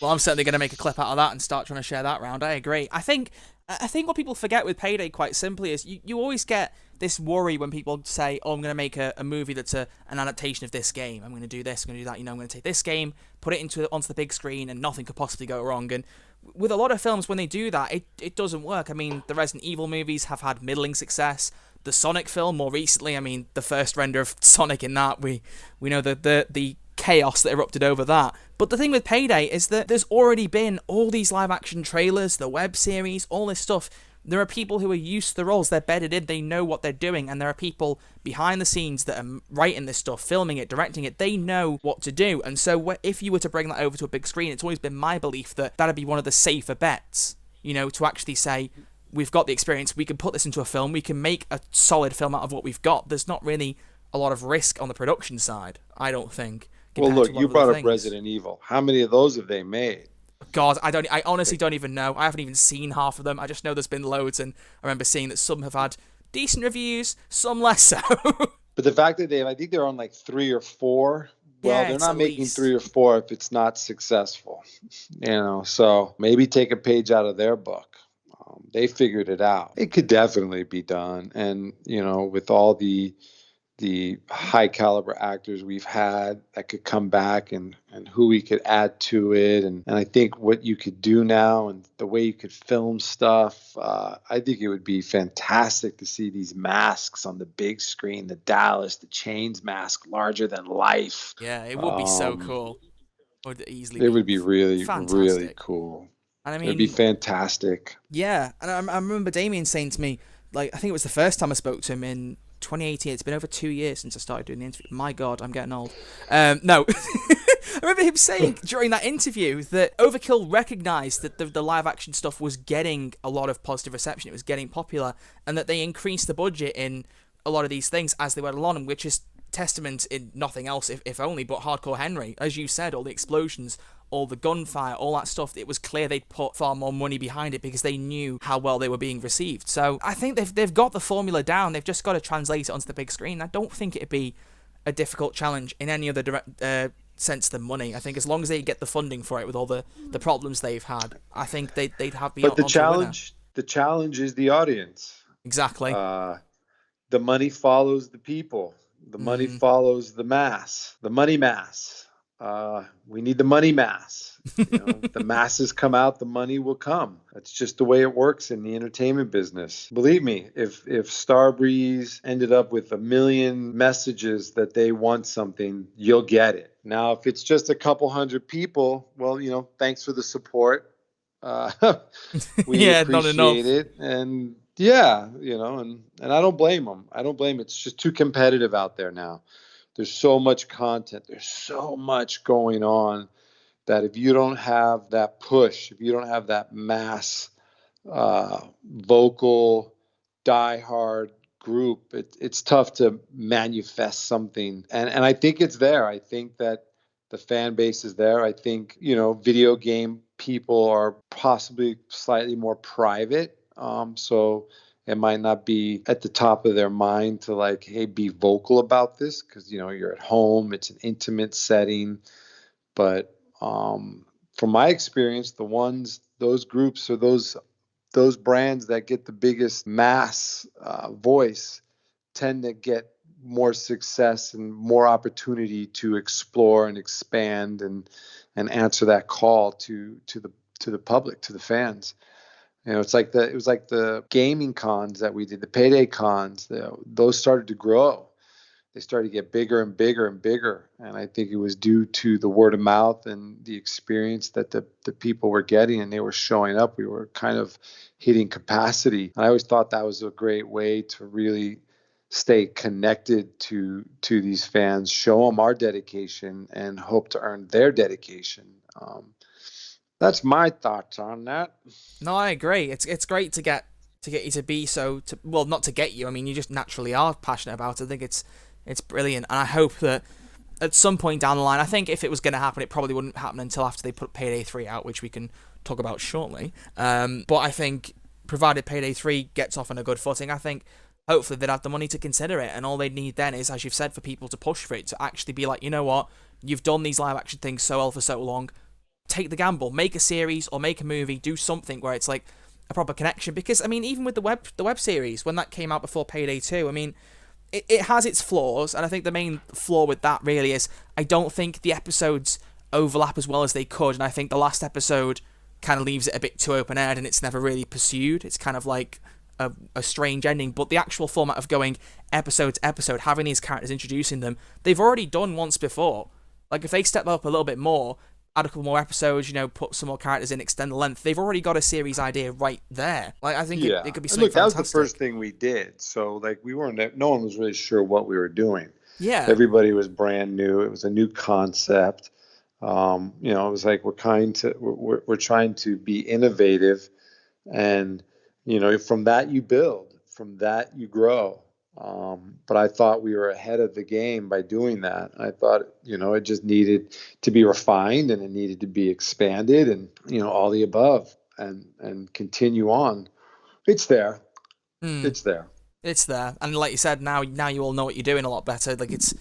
Speaker 1: Well, I'm certainly going to make a clip out of that and start trying to share that around. I agree. I think what people forget with Payday, quite simply, is you always get this worry when people say, oh, I'm going to make a movie that's an adaptation of this game. I'm going to do this, I'm going to do that. I'm going to take this game, put it onto the big screen, and nothing could possibly go wrong. And with a lot of films, when they do that, it doesn't work. I mean, the Resident Evil movies have had middling success. The Sonic film, more recently, I mean, the first render of Sonic in that, we know the chaos that erupted over that. But the thing with Payday is that there's already been all these live action trailers, the web series, all this stuff. There are people who are used to the roles, they're bedded in, they know what they're doing, and there are people behind the scenes that are writing this stuff, filming it, directing it, they know what to do. And so if you were to bring that over to a big screen, it's always been my belief that that'd be one of the safer bets, to actually say, we've got the experience, we can put this into a film, we can make a solid film out of what we've got. There's not really a lot of risk on the production side, I don't think.
Speaker 2: Well, look, you brought up Resident Evil. How many of those have they made?
Speaker 1: God, I honestly don't even know. I haven't even seen half of them. I just know there's been loads, and I remember seeing that some have had decent reviews, some less so.
Speaker 2: But the fact that I think they're on like 3 or 4. Well,
Speaker 1: yeah,
Speaker 2: they're not making 3 or 4 if it's not successful. So maybe take a page out of their book. They figured it out. It could definitely be done. And, with all the high caliber actors we've had that could come back and who we could add to it. And I think what you could do now and the way you could film stuff, I think it would be fantastic to see these masks on the big screen, the Dallas, the Chains mask, larger than life.
Speaker 1: Yeah, it would be so cool.
Speaker 2: It would be really,
Speaker 1: fantastic.
Speaker 2: Really cool.
Speaker 1: And I mean,
Speaker 2: it'd be fantastic.
Speaker 1: Yeah, and I remember Damien saying to me, I think it was the first time I spoke to him in 2018. It's been over 2 years since I started doing the interview. My God, I'm getting old. No. I remember him saying during that interview that Overkill recognised that the live action stuff was getting a lot of positive reception. It was getting popular, and that they increased the budget in a lot of these things as they went along, which is testament in nothing else, if only, but Hardcore Henry. As you said, all the explosions, all the gunfire, all that stuff, it was clear they'd put far more money behind it because they knew how well they were being received. So I think they've got the formula down. They've just got to translate it onto the big screen. I don't think it'd be a difficult challenge in any other sense than money. I think as long as they get the funding for it with all the problems they've had, I think they'd have.
Speaker 2: But the challenge is the audience.
Speaker 1: Exactly.
Speaker 2: The money follows the people. The money follows the mass. The money mass. We need the money mass. The masses come out, the money will come. That's just the way it works in the entertainment business. Believe me, if Starbreeze ended up with 1 million messages that they want something, you'll get it. Now, if it's just a couple hundred people, well, thanks for the support. We appreciate it. And yeah, and I don't blame them. It's just too competitive out there now. There's so much content. There's so much going on that if you don't have that push, if you don't have that mass vocal, diehard group, it's tough to manifest something. And I think it's there. I think that the fan base is there. I think, video game people are possibly slightly more private. So it might not be at the top of their mind to hey, be vocal about this because, you're at home. It's an intimate setting. But from my experience, those groups or those brands that get the biggest mass voice tend to get more success and more opportunity to explore and expand and answer that call to the public, to the fans. It was like the gaming cons that we did, the Payday cons. Those started to grow. They started to get bigger and bigger and bigger. And I think it was due to the word of mouth and the experience that the people were getting, and they were showing up. We were kind of hitting capacity. And I always thought that was a great way to really stay connected to these fans, show them our dedication, and hope to earn their dedication. That's my thoughts on that.
Speaker 1: No, I agree. It's great to get you to be not to get you. I mean, you just naturally are passionate about it. I think it's brilliant, and I hope that at some point down the line, I think if it was going to happen, it probably wouldn't happen until after they put Payday 3 out, which we can talk about shortly. But I think provided Payday 3 gets off on a good footing, I think hopefully they'd have the money to consider it, and all they need then is, as you've said, for people to push for it, to actually be like, you know what, you've done these live action things so well for so long. Take the gamble, make a series or make a movie, do something where it's like a proper connection. Because I mean, even with the web series, when that came out before Payday 2, I mean, it has its flaws, and I think the main flaw with that really is I don't think the episodes overlap as well as they could, and I think the last episode kind of leaves it a bit too open-aired, and it's never really pursued. It's kind of like a strange ending. But the actual format of going episode to episode, having these characters, introducing them, they've already done once before. Like if they step up a little bit more, add a couple more episodes, put some more characters in, extend the length, they've already got a series idea right there. Like I think it could be something fantastic.
Speaker 2: That was the first thing we did. So no one was really sure what we were doing.
Speaker 1: Yeah.
Speaker 2: Everybody was brand new. It was a new concept. It was like we're trying to be innovative, and from that you build, from that you grow. But I thought we were ahead of the game by doing that. I thought, it just needed to be refined, and it needed to be expanded, and, all the above, and continue on. It's there. It's there.
Speaker 1: It's there. And like you said, now you all know what you're doing a lot better. Like it's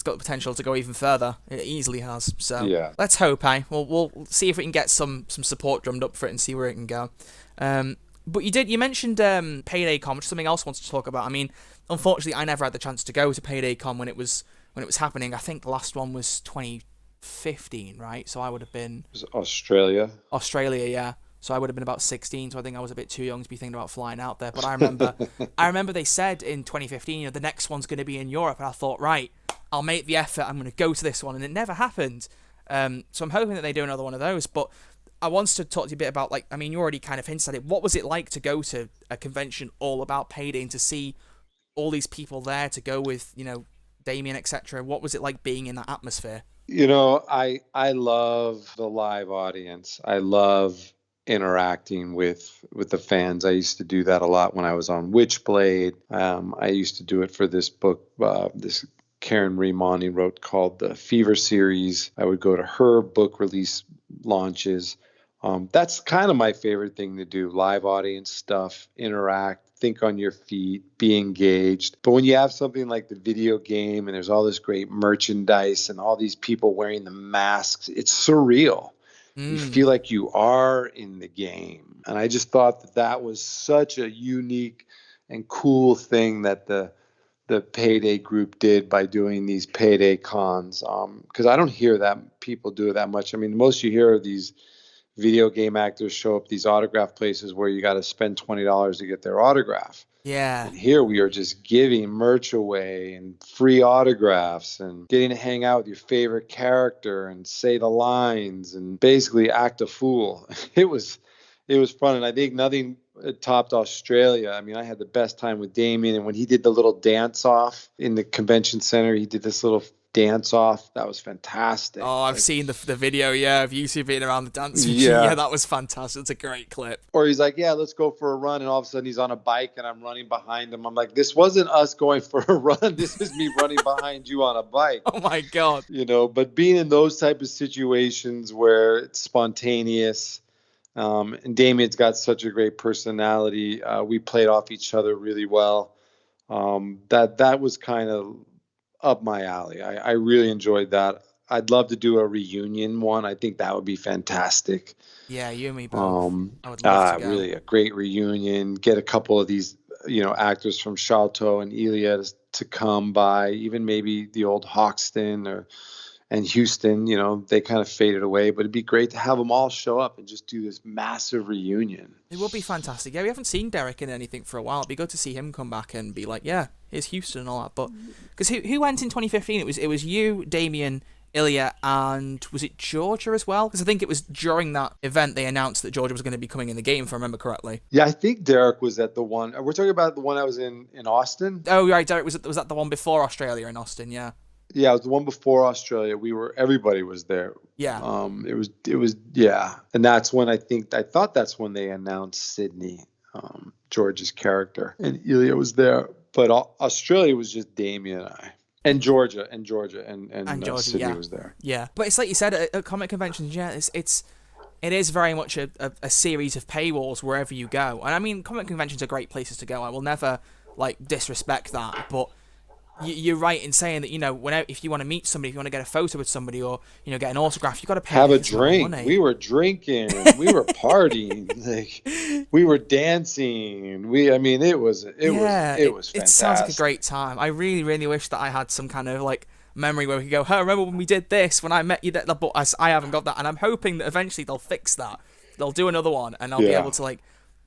Speaker 1: got the potential to go even further. It easily has. So yeah. Let's hope, We'll see if we can get some support drummed up for it and see where it can go. But you mentioned PaydayCon, which is something else I wanted to talk about. I mean, unfortunately, I never had the chance to go to PaydayCon when it was happening. I think the last one was 2015, right? So I would have been
Speaker 2: It was Australia.
Speaker 1: Australia, yeah. So I would have been about 16, so I think I was a bit too young to be thinking about flying out there. But I remember they said in 2015, the next one's going to be in Europe, and I thought, right, I'll make the effort. I'm going to go to this one, and it never happened. So I'm hoping that they do another one of those. But I wanted to talk to you a bit about, like, I mean, you already kind of hinted at it. What was it like to go to a convention all about Payday and to see all these people there, to go with, Damien, etc.? What was it like being in that atmosphere?
Speaker 2: I love the live audience. I love interacting with the fans. I used to do that a lot when I was on Witchblade. I used to do it for this book, this Karen Remani wrote, called the Fever series. I would go to her book release launches. That's kind of my favorite thing to do: live audience stuff, interact, think on your feet, be engaged. But when you have something like the video game and there's all this great merchandise and all these people wearing the masks, it's surreal. You feel like you are in the game. And I just thought that was such a unique and cool thing that the Payday group did by doing these Payday cons. Because I don't hear that people do it that much. I mean, the most you hear of these video game actors show up these autograph places where you got to spend $20 to get their autograph.
Speaker 1: Yeah.
Speaker 2: And here we are just giving merch away and free autographs and getting to hang out with your favorite character and say the lines and basically act a fool. It was fun, and I think nothing topped Australia. I mean, I had the best time with Damien, and when he did the little dance off in the convention center, he did this little dance off. That was fantastic.
Speaker 1: Oh, I've seen the video, of you two being around the dance.
Speaker 2: Yeah.
Speaker 1: Yeah, that was fantastic. It's a great clip.
Speaker 2: Or he's like, yeah, let's go for a run. And all of a sudden he's on a bike and I'm running behind him. I'm like, this wasn't us going for a run. This is me running behind you on a bike.
Speaker 1: Oh my God.
Speaker 2: But being in those type of situations where it's spontaneous, and Damien's got such a great personality. We played off each other really well. That was kind of up my alley. I really enjoyed that. I'd love to do a reunion one. I think that would be fantastic.
Speaker 1: Yeah, you and me both. I would love to go.
Speaker 2: Really a great reunion. Get a couple of these, actors from Shalto and Elia to come by. Even maybe the old Hoxton and Houston. They kind of faded away, but it'd be great to have them all show up and just do this massive reunion.
Speaker 1: It would be fantastic. Yeah, we haven't seen Derek in anything for a while. It'd be good to see him come back and be like, yeah, here's Houston and all that. But because who went in 2015? It was you, Damien, Ilya, and was it Georgia as well? Because I think it was during that event they announced that Georgia was going to be coming in the game, if I remember correctly.
Speaker 2: Yeah, I think Derek was at the one. We're talking about the one that was in Austin.
Speaker 1: Oh right, Derek was at the one before Australia in Austin. Yeah.
Speaker 2: Yeah, it was the one before Australia. Everybody was there.
Speaker 1: Yeah.
Speaker 2: It was yeah, and that's when I thought that's when they announced Sydney, George's character, and Ilya was there. But Australia was just Damien and I. And Georgia, and Georgia, Sydney was there.
Speaker 1: Yeah, but it's like you said at comic conventions. Yeah, it is very much a series of paywalls wherever you go. And I mean, comic conventions are great places to go. I will never disrespect that. But you're right in saying that if you want to meet somebody, if you want to get a photo with somebody, or get an autograph, you got to pay.
Speaker 2: Have a drink. Money. We were drinking. We were partying. We were dancing. It was fantastic.
Speaker 1: It sounds like a great time. I really, really wish that I had some kind of memory where we could go, hey, remember when we did this, when I met you, but I haven't got that, and I'm hoping that eventually they'll fix that. They'll do another one, and I'll be able to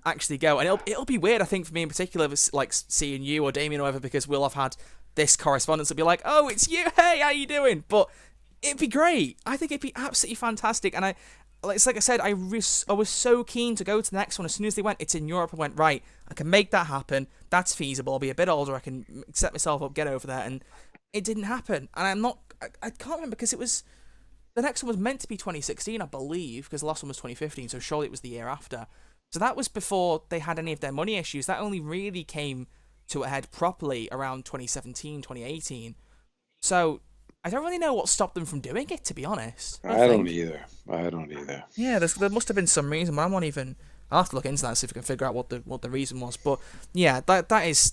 Speaker 1: actually go, and it'll be weird, I think, for me in particular, seeing you or Damien or whatever, because we'll have had this correspondence will be like, oh, it's you, hey, how you doing? But it'd be great. I think it'd be absolutely fantastic. And it's like I said, I was so keen to go to the next one. As soon as they went, it's in Europe, I went, right, I can make that happen. That's feasible. I'll be a bit older. I can set myself up, get over there. And it didn't happen. And I can't remember, because the next one was meant to be 2016, I believe, because the last one was 2015. So surely it was the year after. So that was before they had any of their money issues. That only really came to a head properly around 2017, 2018. So I don't really know what stopped them from doing it, to be honest.
Speaker 2: I don't either.
Speaker 1: Yeah, there must have been some reason, but I'll have to look into that and see if we can figure out what the reason was. But yeah, that is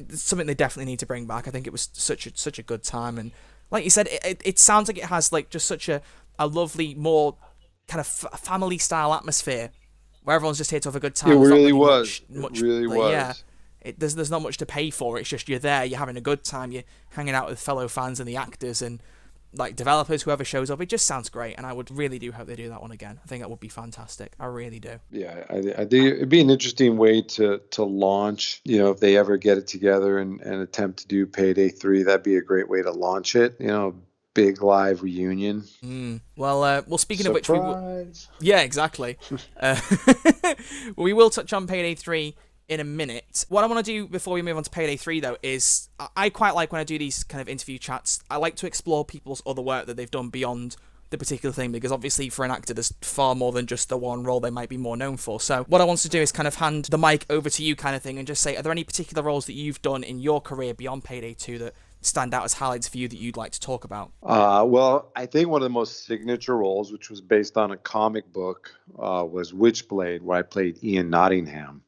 Speaker 1: something they definitely need to bring back. I think it was such a good time, and like you said, it sounds like it has just such a lovely, more kind of family style atmosphere where everyone's just here to have a good time.
Speaker 2: It
Speaker 1: There's not
Speaker 2: really
Speaker 1: really
Speaker 2: was.
Speaker 1: much,
Speaker 2: It really was.
Speaker 1: Yeah, there's not much to pay for. It's just you're there, you're having a good time, you're hanging out with fellow fans and the actors and like developers, whoever shows up. It just sounds great, and I would really do hope they do that one again. I think that would be fantastic. I really do.
Speaker 2: Yeah, I think it'd be an interesting way to launch. If they ever get it together and attempt to do Payday 3, that'd be a great way to launch it. Big live reunion.
Speaker 1: Well, speaking of which, yeah, exactly. We will touch on Payday 3 in a minute. What I want to do before we move on to Payday 3, though, is I quite like when I do these kind of interview chats, I like to explore people's other work that they've done beyond the particular thing, because obviously for an actor there's far more than just the one role they might be more known for. So what I want to do is kind of hand the mic over to you kind of thing and just say, are there any particular roles that you've done in your career beyond Payday 2 that stand out as highlights for you that you'd like to talk about?
Speaker 2: Well, I think one of the most signature roles, which was based on a comic book, was Witchblade, where I played Ian Nottingham.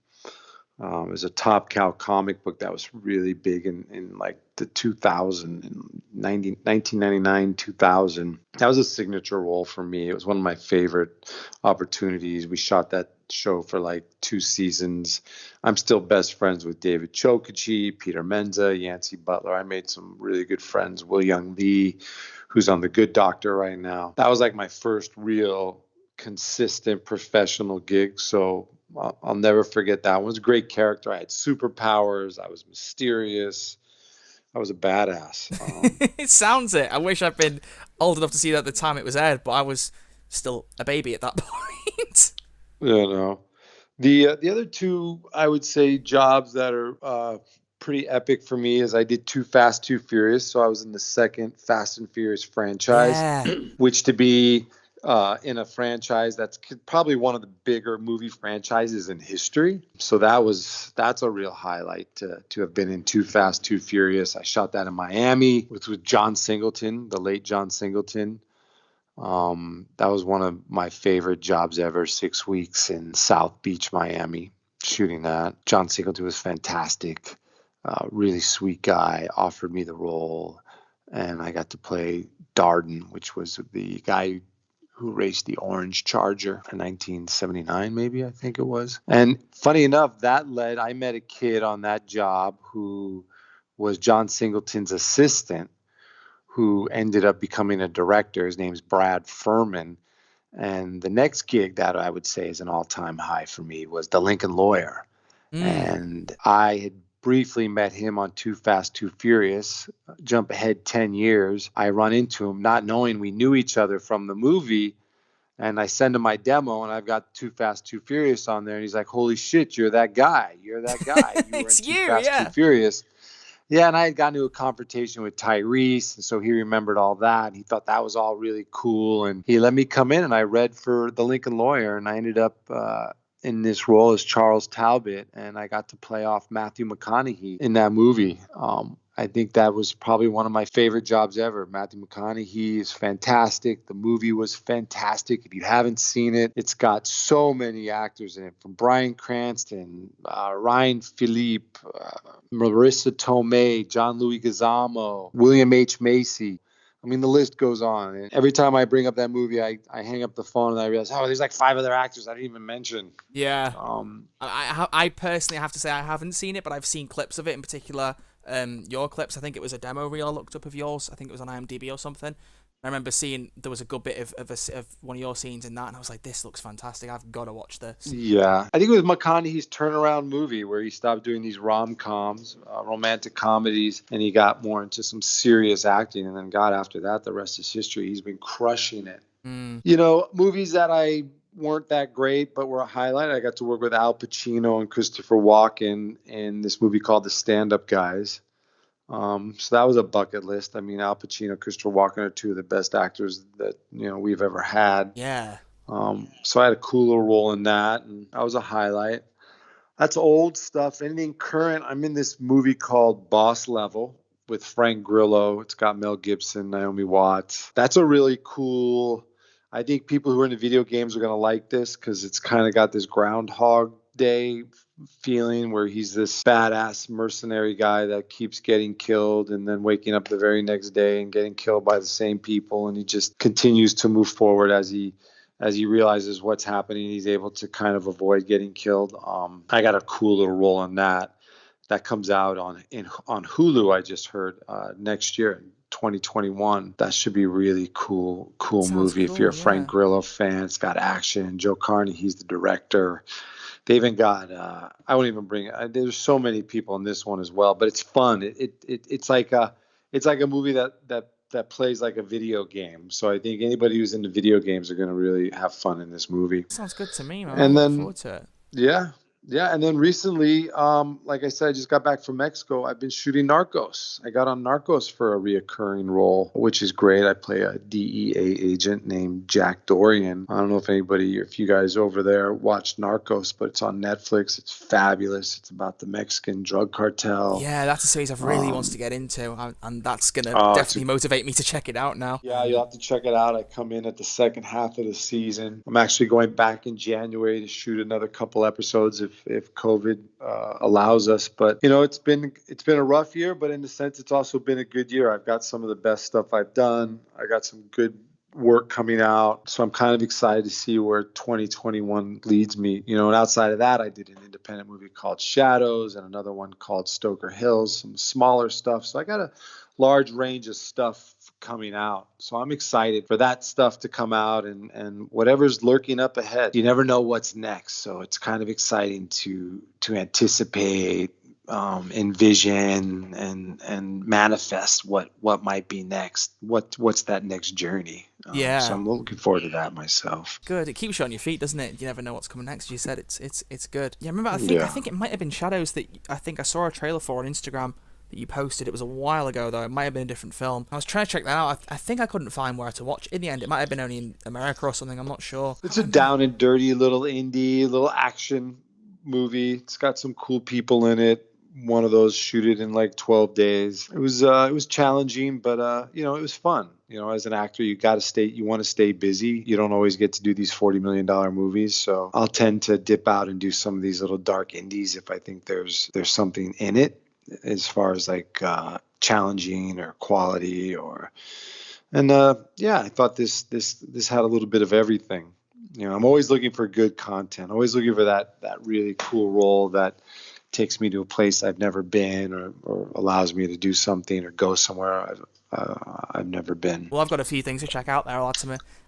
Speaker 2: It was a Top Cow comic book that was really big in like the 1999, 2000. That was a signature role for me. It was one of my favorite opportunities. We shot that show for like 2 seasons. I'm still best friends with David Chokachi, Peter Menza, Yancey Butler. I made some really good friends. Will Young Lee, who's on The Good Doctor right now. That was like my first real consistent professional gig. So I'll never forget that one. It was a great character. I had superpowers. I was mysterious. I was a badass.
Speaker 1: It sounds it. I wish I'd been old enough to see that at the time it was aired, but I was still a baby at that point.
Speaker 2: The other two, I would say, jobs that are pretty epic for me is I did Too Fast, Too Furious. So I was in the second Fast and Furious franchise, which to be in a franchise that's probably one of the bigger movie franchises in history. So that's a real highlight to have been in Too Fast, Too Furious. I shot that in Miami with John Singleton, the late John Singleton. That was one of my favorite jobs ever, 6 weeks in South Beach, Miami, shooting that. John Singleton was fantastic, really sweet guy, offered me the role, and I got to play Darden, which was the guy who raced the orange Charger in 1979, maybe, I think it was. And funny enough, I met a kid on that job who was John Singleton's assistant, who ended up becoming a director. His name's Brad Perlman. And the next gig that I would say is an all-time high for me was The Lincoln Lawyer. And I had briefly met him on Too Fast, Too Furious. Jump ahead 10 years. I run into him not knowing we knew each other from the movie. And I send him my demo, and I've got Too Fast, Too Furious on there. And he's like, holy shit, you're that guy. You're that guy. You were
Speaker 1: It's
Speaker 2: in Too Fast, Too Furious. Yeah, and I had gotten into a confrontation with Tyrese, and so he remembered all that. And he thought that was all really cool. And he let me come in, and I read for The Lincoln Lawyer, and I ended up in this role as Charles Talbot, and I got to play off Matthew McConaughey in that movie. I think that was probably one of my favorite jobs ever. Matthew McConaughey is fantastic. The movie was fantastic. If you haven't seen it, it's got so many actors in it, from Bryan Cranston, Ryan Philippe, Marissa Tomei, John Louis Gazzamo, William H. Macy. I mean, the list goes on. And every time I bring up that movie, I hang up the phone and I realize, there's like 5 other actors I didn't even mention.
Speaker 1: Yeah. I personally have to say I haven't seen it, but I've seen clips of it, in particular your clips. I think it was a demo reel I looked up of yours. I think it was on IMDb or something. I remember seeing there was a good bit of one of your scenes in that, and I was like, this looks fantastic. I've got to watch this.
Speaker 2: Yeah. I think it was McConaughey's turnaround movie where he stopped doing these rom-coms, romantic comedies, and he got more into some serious acting. And then God, after that, the rest is history. He's been crushing it. Movies that I weren't that great but were a highlight. I got to work with Al Pacino and Christopher Walken in this movie called The Stand-Up Guys. So that was a bucket list. I mean, Al Pacino, Christopher Walken are 2 of the best actors that we've ever had.
Speaker 1: Yeah.
Speaker 2: So I had a cool little role in that, and that was a highlight. That's old stuff. Anything current? I'm in this movie called Boss Level with Frank Grillo. It's got Mel Gibson, Naomi Watts. That's a really cool. I think people who are into video games are going to like this because it's kind of got this Groundhog Day feeling where he's this badass mercenary guy that keeps getting killed and then waking up the very next day and getting killed by the same people, and he just continues to move forward as he as he realizes what's happening, he's able to kind of avoid getting killed. I got a cool little role in that. That comes out on Hulu. I just heard next year, 2021. That should be a really cool movie.
Speaker 1: Cool,
Speaker 2: if you're a Frank Grillo fan, it's got action. Joe Carney, he's the director. They even got I won't even bring it. There's so many people in this one as well, but it's fun. It's like a movie that plays like a video game. So I think anybody who's into video games are going to really have fun in this movie.
Speaker 1: Sounds good to me, man.
Speaker 2: And
Speaker 1: I look forward to it.
Speaker 2: Yeah, and then recently, like I said, I just got back from Mexico. I've been shooting Narcos. I got on Narcos for a reoccurring role, which is great. I play a DEA agent named Jack Dorian. I don't know if you guys over there watched Narcos, but it's on Netflix. It's fabulous. It's about the Mexican drug cartel.
Speaker 1: Yeah, that's a series I've really wants to get into, and that's going to definitely motivate me to check it out now.
Speaker 2: Yeah, you'll have to check it out. I come in at the second half of the season. I'm actually going back in January to shoot another couple episodes if COVID allows us. But it's been a rough year, but in a sense it's also been a good year. I've got some of the best stuff I've done. I got some good work coming out, so I'm kind of excited to see where 2021 leads me. And outside of that, I did an independent movie called Shadows and another one called Stoker Hills, some smaller stuff. So I got a large range of stuff coming out. So I'm excited for that stuff to come out and whatever's lurking up ahead. You never know what's next. So it's kind of exciting to anticipate, envision and manifest what might be next. What's that next journey? So I'm looking forward to that myself.
Speaker 1: Good. It keeps you on your feet, doesn't it? You never know what's coming next. You said it's good. Yeah, remember I think it might have been Shadows that I think I saw a trailer for on Instagram that you posted. It was a while ago though. It might have been a different film. I was trying to check that out. I think I couldn't find where to watch. In the end, it might have been only in America or something. I'm not sure.
Speaker 2: It's a down and dirty little indie, little action movie. It's got some cool people in it. One of those shoot it in like 12 days. It was challenging, but it was fun. As an actor, you want to stay busy. You don't always get to do these $40 million movies. So I'll tend to dip out and do some of these little dark indies if I think there's something in it, as far as like challenging or quality I thought this had a little bit of everything. I'm always looking for good content, always looking for that really cool role that takes me to a place I've never been or allows me to do something or go somewhere I've never been.
Speaker 1: Well, I've got a few things to check out there. I'll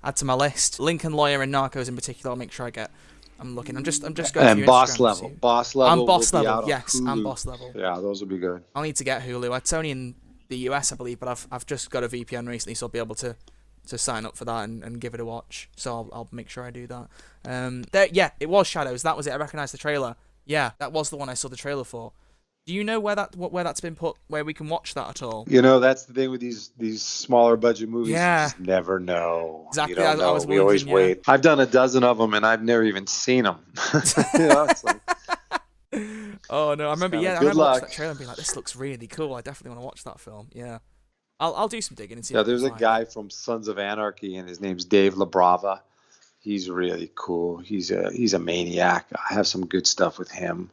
Speaker 1: add to my list. Lincoln Lawyer and Narcos in particular. I'll make sure I get. I'm looking. I'm just going through your
Speaker 2: Boss
Speaker 1: Instagram
Speaker 2: Level. Boss
Speaker 1: Level.
Speaker 2: And
Speaker 1: Boss Level. Yes, and Boss Level.
Speaker 2: Yeah, those will be good.
Speaker 1: I'll need to get Hulu. It's only in the US, I believe, but I've just got a VPN recently, so I'll be able to sign up for that and give it a watch. So I'll make sure I do that. It was Shadows. That was it. I recognised the trailer. Yeah, that was the one I saw the trailer for. Do you know where that's been put, where we can watch that at all?
Speaker 2: That's the thing with these smaller budget movies.
Speaker 1: Yeah.
Speaker 2: You just never know.
Speaker 1: Exactly.
Speaker 2: You don't know. We always wait. I've done a dozen of them and I've never even seen them. It's like,
Speaker 1: oh no, I remember
Speaker 2: watching
Speaker 1: that trailer and being like, this looks really cool. I definitely want to watch that film. Yeah. I'll do some digging and see.
Speaker 2: Yeah, there's a guy from Sons of Anarchy and his name's Dave LaBrava. He's really cool. He's a maniac. I have some good stuff with him.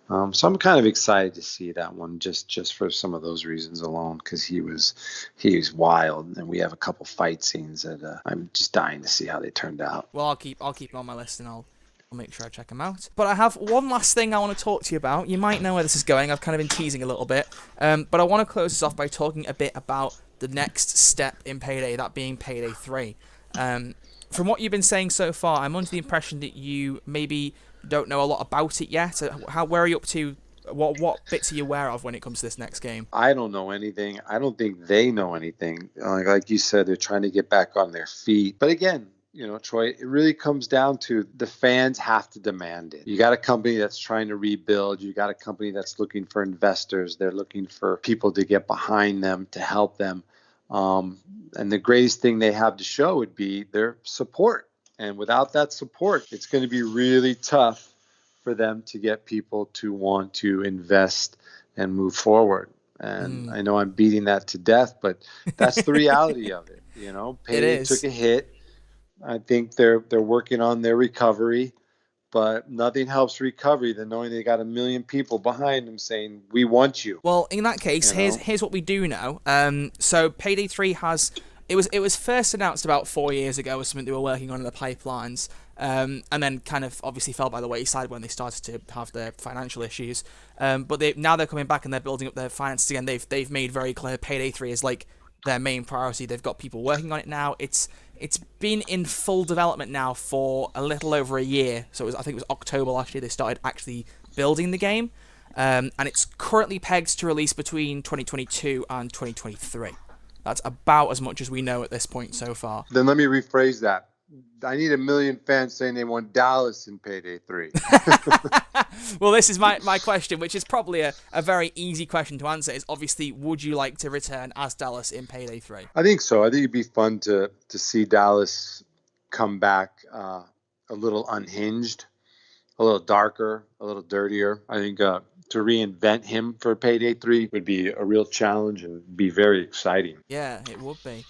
Speaker 2: So I'm kind of excited to see that one just for some of those reasons alone, because he was wild, and we have a couple fight scenes that I'm just dying to see how they turned out.
Speaker 1: Well, I'll keep them on my list, and I'll make sure I check them out. But I have one last thing I want to talk to you about. You might know where this is going. I've kind of been teasing a little bit, but I want to close this off by talking a bit about the next step in Payday, that being Payday 3. From what you've been saying so far, I'm under the impression that you maybe don't know a lot about it yet. Where are you up to? What bits are you aware of when it comes to this next game?
Speaker 2: I don't know anything. I don't think they know anything. Like you said, they're trying to get back on their feet. But again, Troy, it really comes down to the fans have to demand it. You got a company that's trying to rebuild. You got a company that's looking for investors. They're looking for people to get behind them, to help them. And the greatest thing they have to show would be their support. And without that support, it's going to be really tough for them to get people to want to invest and move forward. And I know I'm beating that to death, but that's the reality of it. Payday took a hit. I think they're working on their recovery, but nothing helps recovery than knowing they got 1 million people behind them saying, we want you.
Speaker 1: Well, in that case, here's what we do know. So Payday 3 has It was first announced about 4 years ago as something they were working on in the pipelines, and then kind of obviously fell by the wayside when they started to have their financial issues. But now they're coming back and they're building up their finances again. They've made very clear Payday 3 is like their main priority. They've got people working on it now. It's been in full development now for a little over a year. So I think it was October last year they started actually building the game, and it's currently pegged to release between 2022 and 2023. That's about as much as we know at this point so far.
Speaker 2: Then let me rephrase that. I need 1 million fans saying they want Dallas in Payday 3.
Speaker 1: Well, this is my question, which is probably a very easy question to answer, is obviously, would you like to return as Dallas in Payday 3?
Speaker 2: I think so. I think it'd be fun to see Dallas come back a little unhinged, a little darker, a little dirtier. I think to reinvent him for Payday 3 would be a real challenge and be very exciting.
Speaker 1: Yeah, it would be.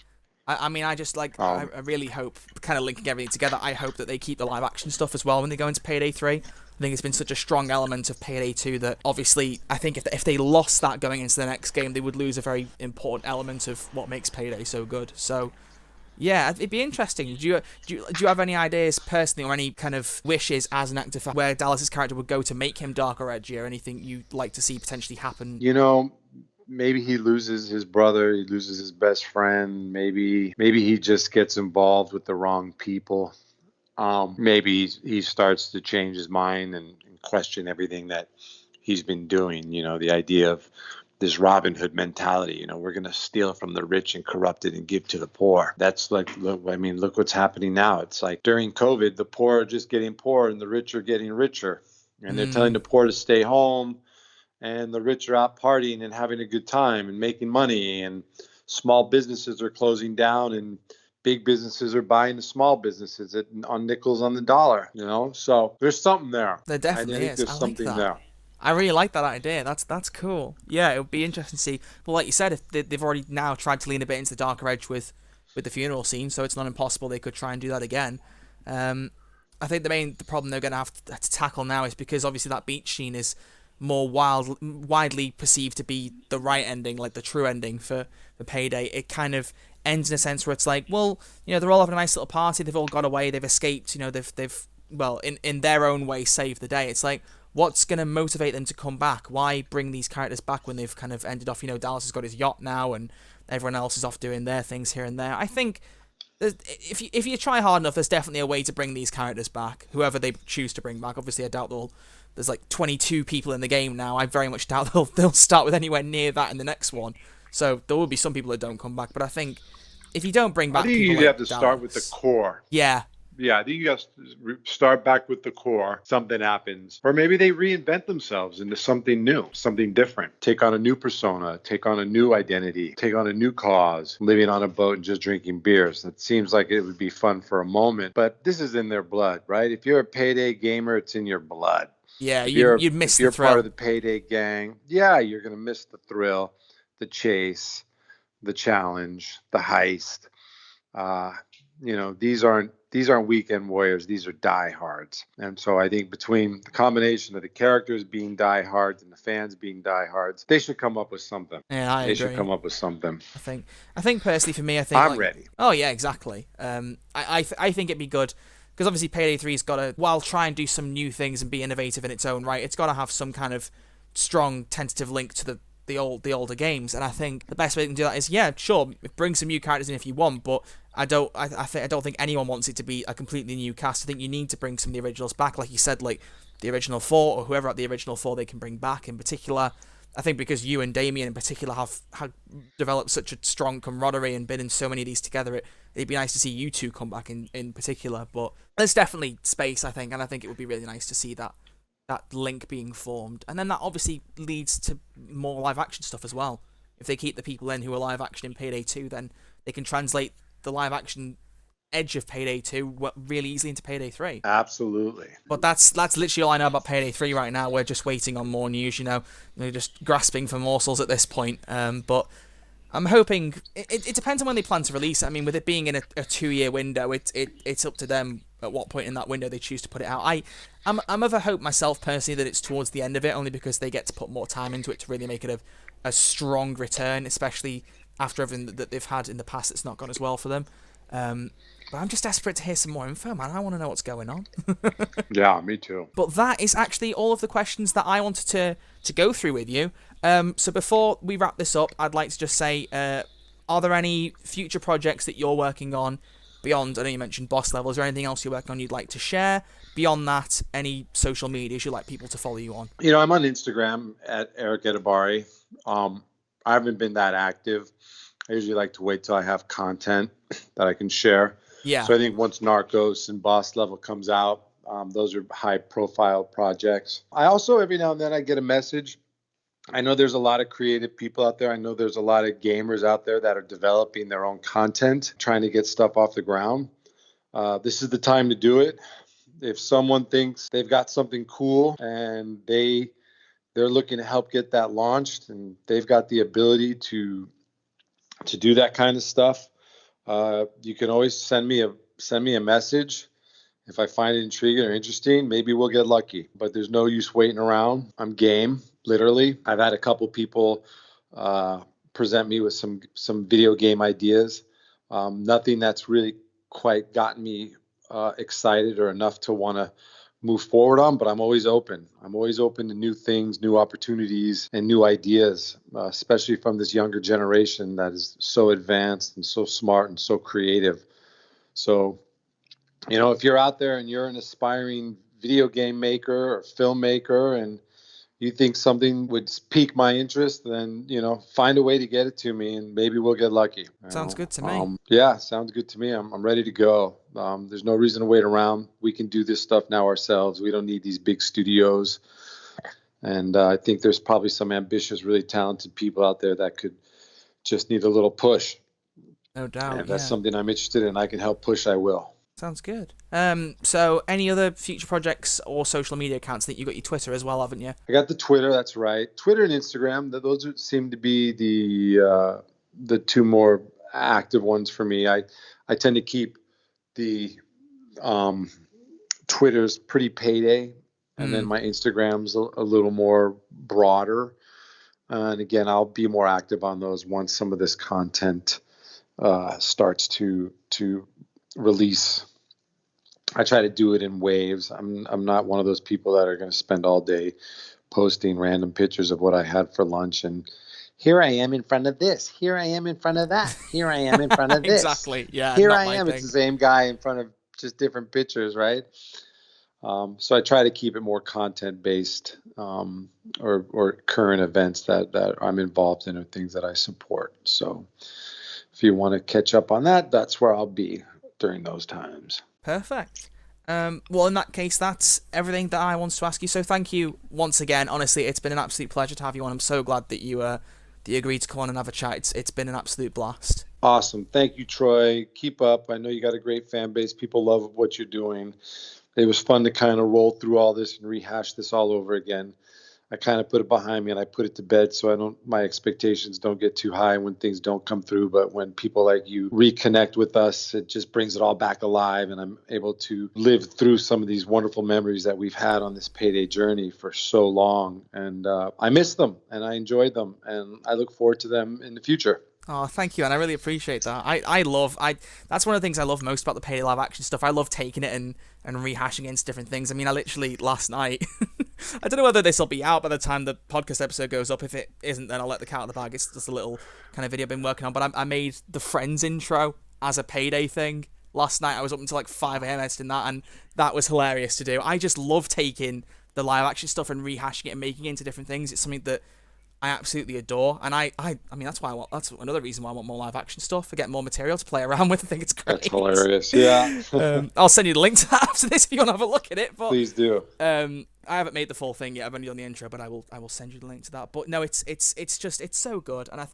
Speaker 1: I mean, I just like, I really hope, kind of linking everything together, I hope that they keep the live action stuff as well when they go into Payday 3. I think it's been such a strong element of Payday 2 that obviously I think if they lost that going into the next game, they would lose a very important element of what makes Payday so good. So yeah, it'd be interesting. Do you have any ideas personally or any kind of wishes as an actor for where Dallas's character would go to make him darker, edgy, or anything you'd like to see potentially happen?
Speaker 2: You know, maybe he loses his brother, he loses his best friend, maybe he just gets involved with the wrong people. Maybe he starts to change his mind and question everything that he's been doing. You know, the idea of this Robin Hood mentality, you know, we're going to steal from the rich and corrupt it and give to the poor. That's like, look what's happening now. It's like during COVID, the poor are just getting poorer and the rich are getting richer. And they're telling the poor to stay home, and the rich are out partying and having a good time and making money, and small businesses are closing down and big businesses are buying the small businesses on nickels on the dollar, you know? So there's something there.
Speaker 1: There definitely is.
Speaker 2: There's something there.
Speaker 1: I really like that idea. That's cool. Yeah, it would be interesting to see. Well, like you said, if they've already now tried to lean a bit into the darker edge with the funeral scene, so it's not impossible they could try and do that again. I think the problem they're going to have to tackle now is because obviously that beach scene is more widely perceived to be the right ending, like the true ending for Payday. It kind of ends in a sense where it's like, well, you know, they're all having a nice little party, they've all got away, they've escaped, you know, they've well, in their own way saved the day. It's like, what's going to motivate them to come back? Why bring these characters back when they've kind of ended off, you know, Dallas has got his yacht now and everyone else is off doing their things here and there. I think if you try hard enough, there's definitely a way to bring these characters back, whoever they choose to bring back. Obviously, I doubt there's like 22 people in the game now. I very much doubt they'll start with anywhere near that in the next one. So there will be some people that don't come back, but I think if you don't bring back
Speaker 2: people, you have to start with the core.
Speaker 1: Yeah,
Speaker 2: I think you have to start back with the core. Something happens. Or maybe they reinvent themselves into something new, something different. Take on a new persona, take on a new identity, take on a new cause, living on a boat and just drinking beers. That seems like it would be fun for a moment, but this is in their blood, right? If you're a Payday gamer, it's in your blood.
Speaker 1: Yeah, you'd miss the thrill.
Speaker 2: If you're part of the Payday gang, yeah, you're going to miss the thrill, the chase, the challenge, the heist. You know, these aren't weekend warriors. These are diehards. And so I think between the combination of the characters being diehards and the fans being diehards, they should come up with something.
Speaker 1: Yeah, I agree.
Speaker 2: They should come up with something.
Speaker 1: I think personally for me, I'm
Speaker 2: ready.
Speaker 1: Oh yeah, exactly. I think it'd be good. Because obviously Payday 3's got to, while try and do some new things and be innovative in its own right, it's got to have some kind of strong tentative link to the older games. And I think the best way to do that is, yeah, sure, bring some new characters in if you want, but I don't think anyone wants it to be a completely new cast. I think you need to bring some of the originals back, like you said, like the original 4 or whoever at the original 4 they can bring back in particular. I think because you and Damien in particular have developed such a strong camaraderie and been in so many of these together, it'd be nice to see you two come back in particular. But there's definitely space, I think, and I think it would be really nice to see that link being formed. And then that obviously leads to more live action stuff as well. If they keep the people in who are live action in Payday 2, then they can translate the live action edge of Payday 2 really easily into Payday 3.
Speaker 2: Absolutely.
Speaker 1: But that's literally all I know about Payday 3 right now. We're just waiting on more news, you know. We're just grasping for morsels at this point. But I'm hoping... It depends on when they plan to release it. I mean, with it being in a 2-year window, it's up to them at what point in that window they choose to put it out. I'm of a hope myself, personally, that it's towards the end of it, only because they get to put more time into it to really make it a strong return, especially after everything that they've had in the past that's not gone as well for them. But I'm just desperate to hear some more info, man. I want to know what's going on.
Speaker 2: Yeah, me too.
Speaker 1: But that is actually all of the questions that I wanted to go through with you. So before we wrap this up, I'd like to just say, are there any future projects that you're working on beyond, I know you mentioned boss level, is there anything else you're working on you'd like to share? Beyond that, any social medias you'd like people to follow you on?
Speaker 2: You know, I'm on Instagram at Eric Etebari. I haven't been that active. I usually like to wait till I have content that I can share.
Speaker 1: Yeah.
Speaker 2: So I think once Narcos and Boss Level comes out, those are high profile projects. I also, every now and then I get a message. I know there's a lot of creative people out there. I know there's a lot of gamers out there that are developing their own content, trying to get stuff off the ground. This is the time to do it. If someone thinks they've got something cool and they're looking to help get that launched, and they've got the ability to do that kind of stuff, you can always send me a message. If I find it intriguing or interesting, maybe we'll get lucky. But there's no use waiting around. I'm game, literally. I've had a couple people present me with some video game ideas. Nothing that's really quite gotten me excited or enough to want to move forward on, but I'm always open. I'm always open to new things, new opportunities, and new ideas, especially from this younger generation that is so advanced and so smart and so creative. So, you know, if you're out there and you're an aspiring video game maker or filmmaker and you think something would pique my interest, then, you know, find a way to get it to me and maybe we'll get lucky.
Speaker 1: Sounds good to me.
Speaker 2: Yeah, sounds good to me. I'm ready to go. There's no reason to wait around. We can do this stuff now ourselves. We don't need these big studios. And I think there's probably some ambitious, really talented people out there that could just need a little push.
Speaker 1: No doubt.
Speaker 2: And if that's something I'm interested in, I can help push, I will.
Speaker 1: Sounds good. So any other future projects or social media accounts? I think you got your Twitter as well, haven't you?
Speaker 2: I got the Twitter, that's right. Twitter and Instagram, those seem to be the two more active ones for me. I tend to keep the Twitter's pretty payday, and then my Instagram's a little more broader. And again, I'll be more active on those once some of this content starts to release. I try to do it in waves. I'm not one of those people that are going to spend all day posting random pictures of what I had for lunch and here I am in front of this. Here I am in front of that. Here I am in front of this.
Speaker 1: Exactly. Yeah.
Speaker 2: Here I am. It's the same guy in front of just different pictures, right? So I try to keep it more content based, or current events that I'm involved in or things that I support. So if you want to catch up on that, that's where I'll be during those times.
Speaker 1: Perfect. Well, in that case, that's everything that I wanted to ask you. So thank you once again. Honestly, it's been an absolute pleasure to have you on. I'm so glad that you agreed to come on and have a chat. It's been an absolute blast.
Speaker 2: Awesome. Thank you, Troy. Keep up. I know you got a great fan base. People love what you're doing. It was fun to kind of roll through all this and rehash this all over again. I kind of put it behind me and I put it to bed so my expectations don't get too high when things don't come through. But when people like you reconnect with us, it just brings it all back alive. And I'm able to live through some of these wonderful memories that we've had on this Payday journey for so long. And I miss them and I enjoyed them and I look forward to them in the future.
Speaker 1: Oh, thank you, and I really appreciate that. That's one of the things I love most about the Payday live action stuff. I love taking it and rehashing it into different things. I mean, I literally last night, I don't know whether this will be out by the time the podcast episode goes up. If it isn't, then I'll let the cat out of the bag. It's just a little kind of video I've been working on. But I made the Friends intro as a Payday thing last night. I was up until like 5 a.m. editing that, and that was hilarious to do. I just love taking the live action stuff and rehashing it and making it into different things. It's something that I absolutely adore, and I mean that's another reason why I want more live action stuff. I get more material to play around with. I think it's great.
Speaker 2: That's hilarious. Yeah.
Speaker 1: I'll send you the link to that after this if you want to have a look at it. But
Speaker 2: please do.
Speaker 1: I haven't made the full thing yet. I've only done the intro, but I will send you the link to that. But no, it's so good, and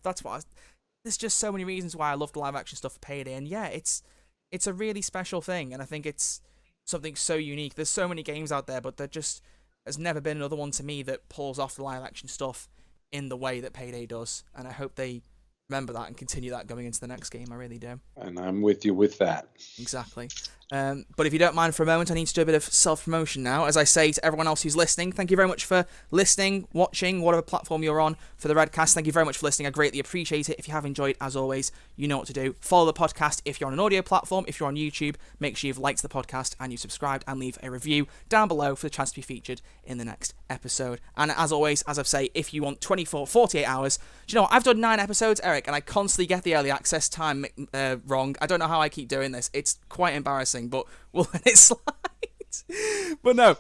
Speaker 1: there's just so many reasons why I love the live action stuff for Payday, and yeah, it's a really special thing, and I think it's something so unique. There's so many games out there, but there's never been another one to me that pulls off the live action stuff in the way that Payday does, and I hope they remember that and continue that going into the next game. I really do.
Speaker 2: And I'm with you with that.
Speaker 1: Exactly. But if you don't mind for a moment, I need to do a bit of self-promotion now. As I say to everyone else who's listening, thank you very much for listening, watching, whatever platform you're on for the Redcast. Thank you very much for listening. I greatly appreciate it. If you have enjoyed, as always, you know what to do. Follow the podcast if you're on an audio platform. If you're on YouTube, make sure you've liked the podcast and you've subscribed and leave a review down below for the chance to be featured in the next episode. And as always, as I've said, if you want 48 hours, do you know what? I've done 9 episodes, Eric, and I constantly get the early access time wrong. I don't know how I keep doing this. It's quite embarrassing, but we'll let it slide. But no,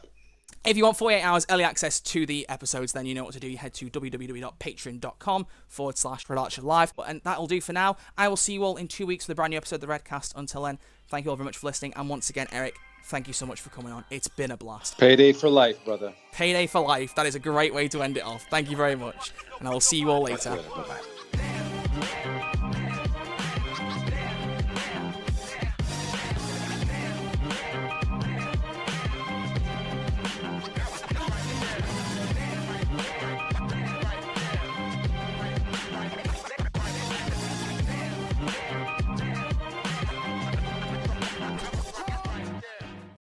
Speaker 1: if you want 48 hours early access to the episodes, then you know what to do. You head to www.patreon.com/RedArcherLive. And that'll do for now. I will see you all in 2 weeks with a brand new episode of the Redcast. Until then, thank you all very much for listening. And once again, Eric, thank you so much for coming on. It's been a blast.
Speaker 2: Payday for life, brother.
Speaker 1: Payday for life. That is a great way to end it off. Thank you very much. And I will see you all later.
Speaker 2: Bye-bye.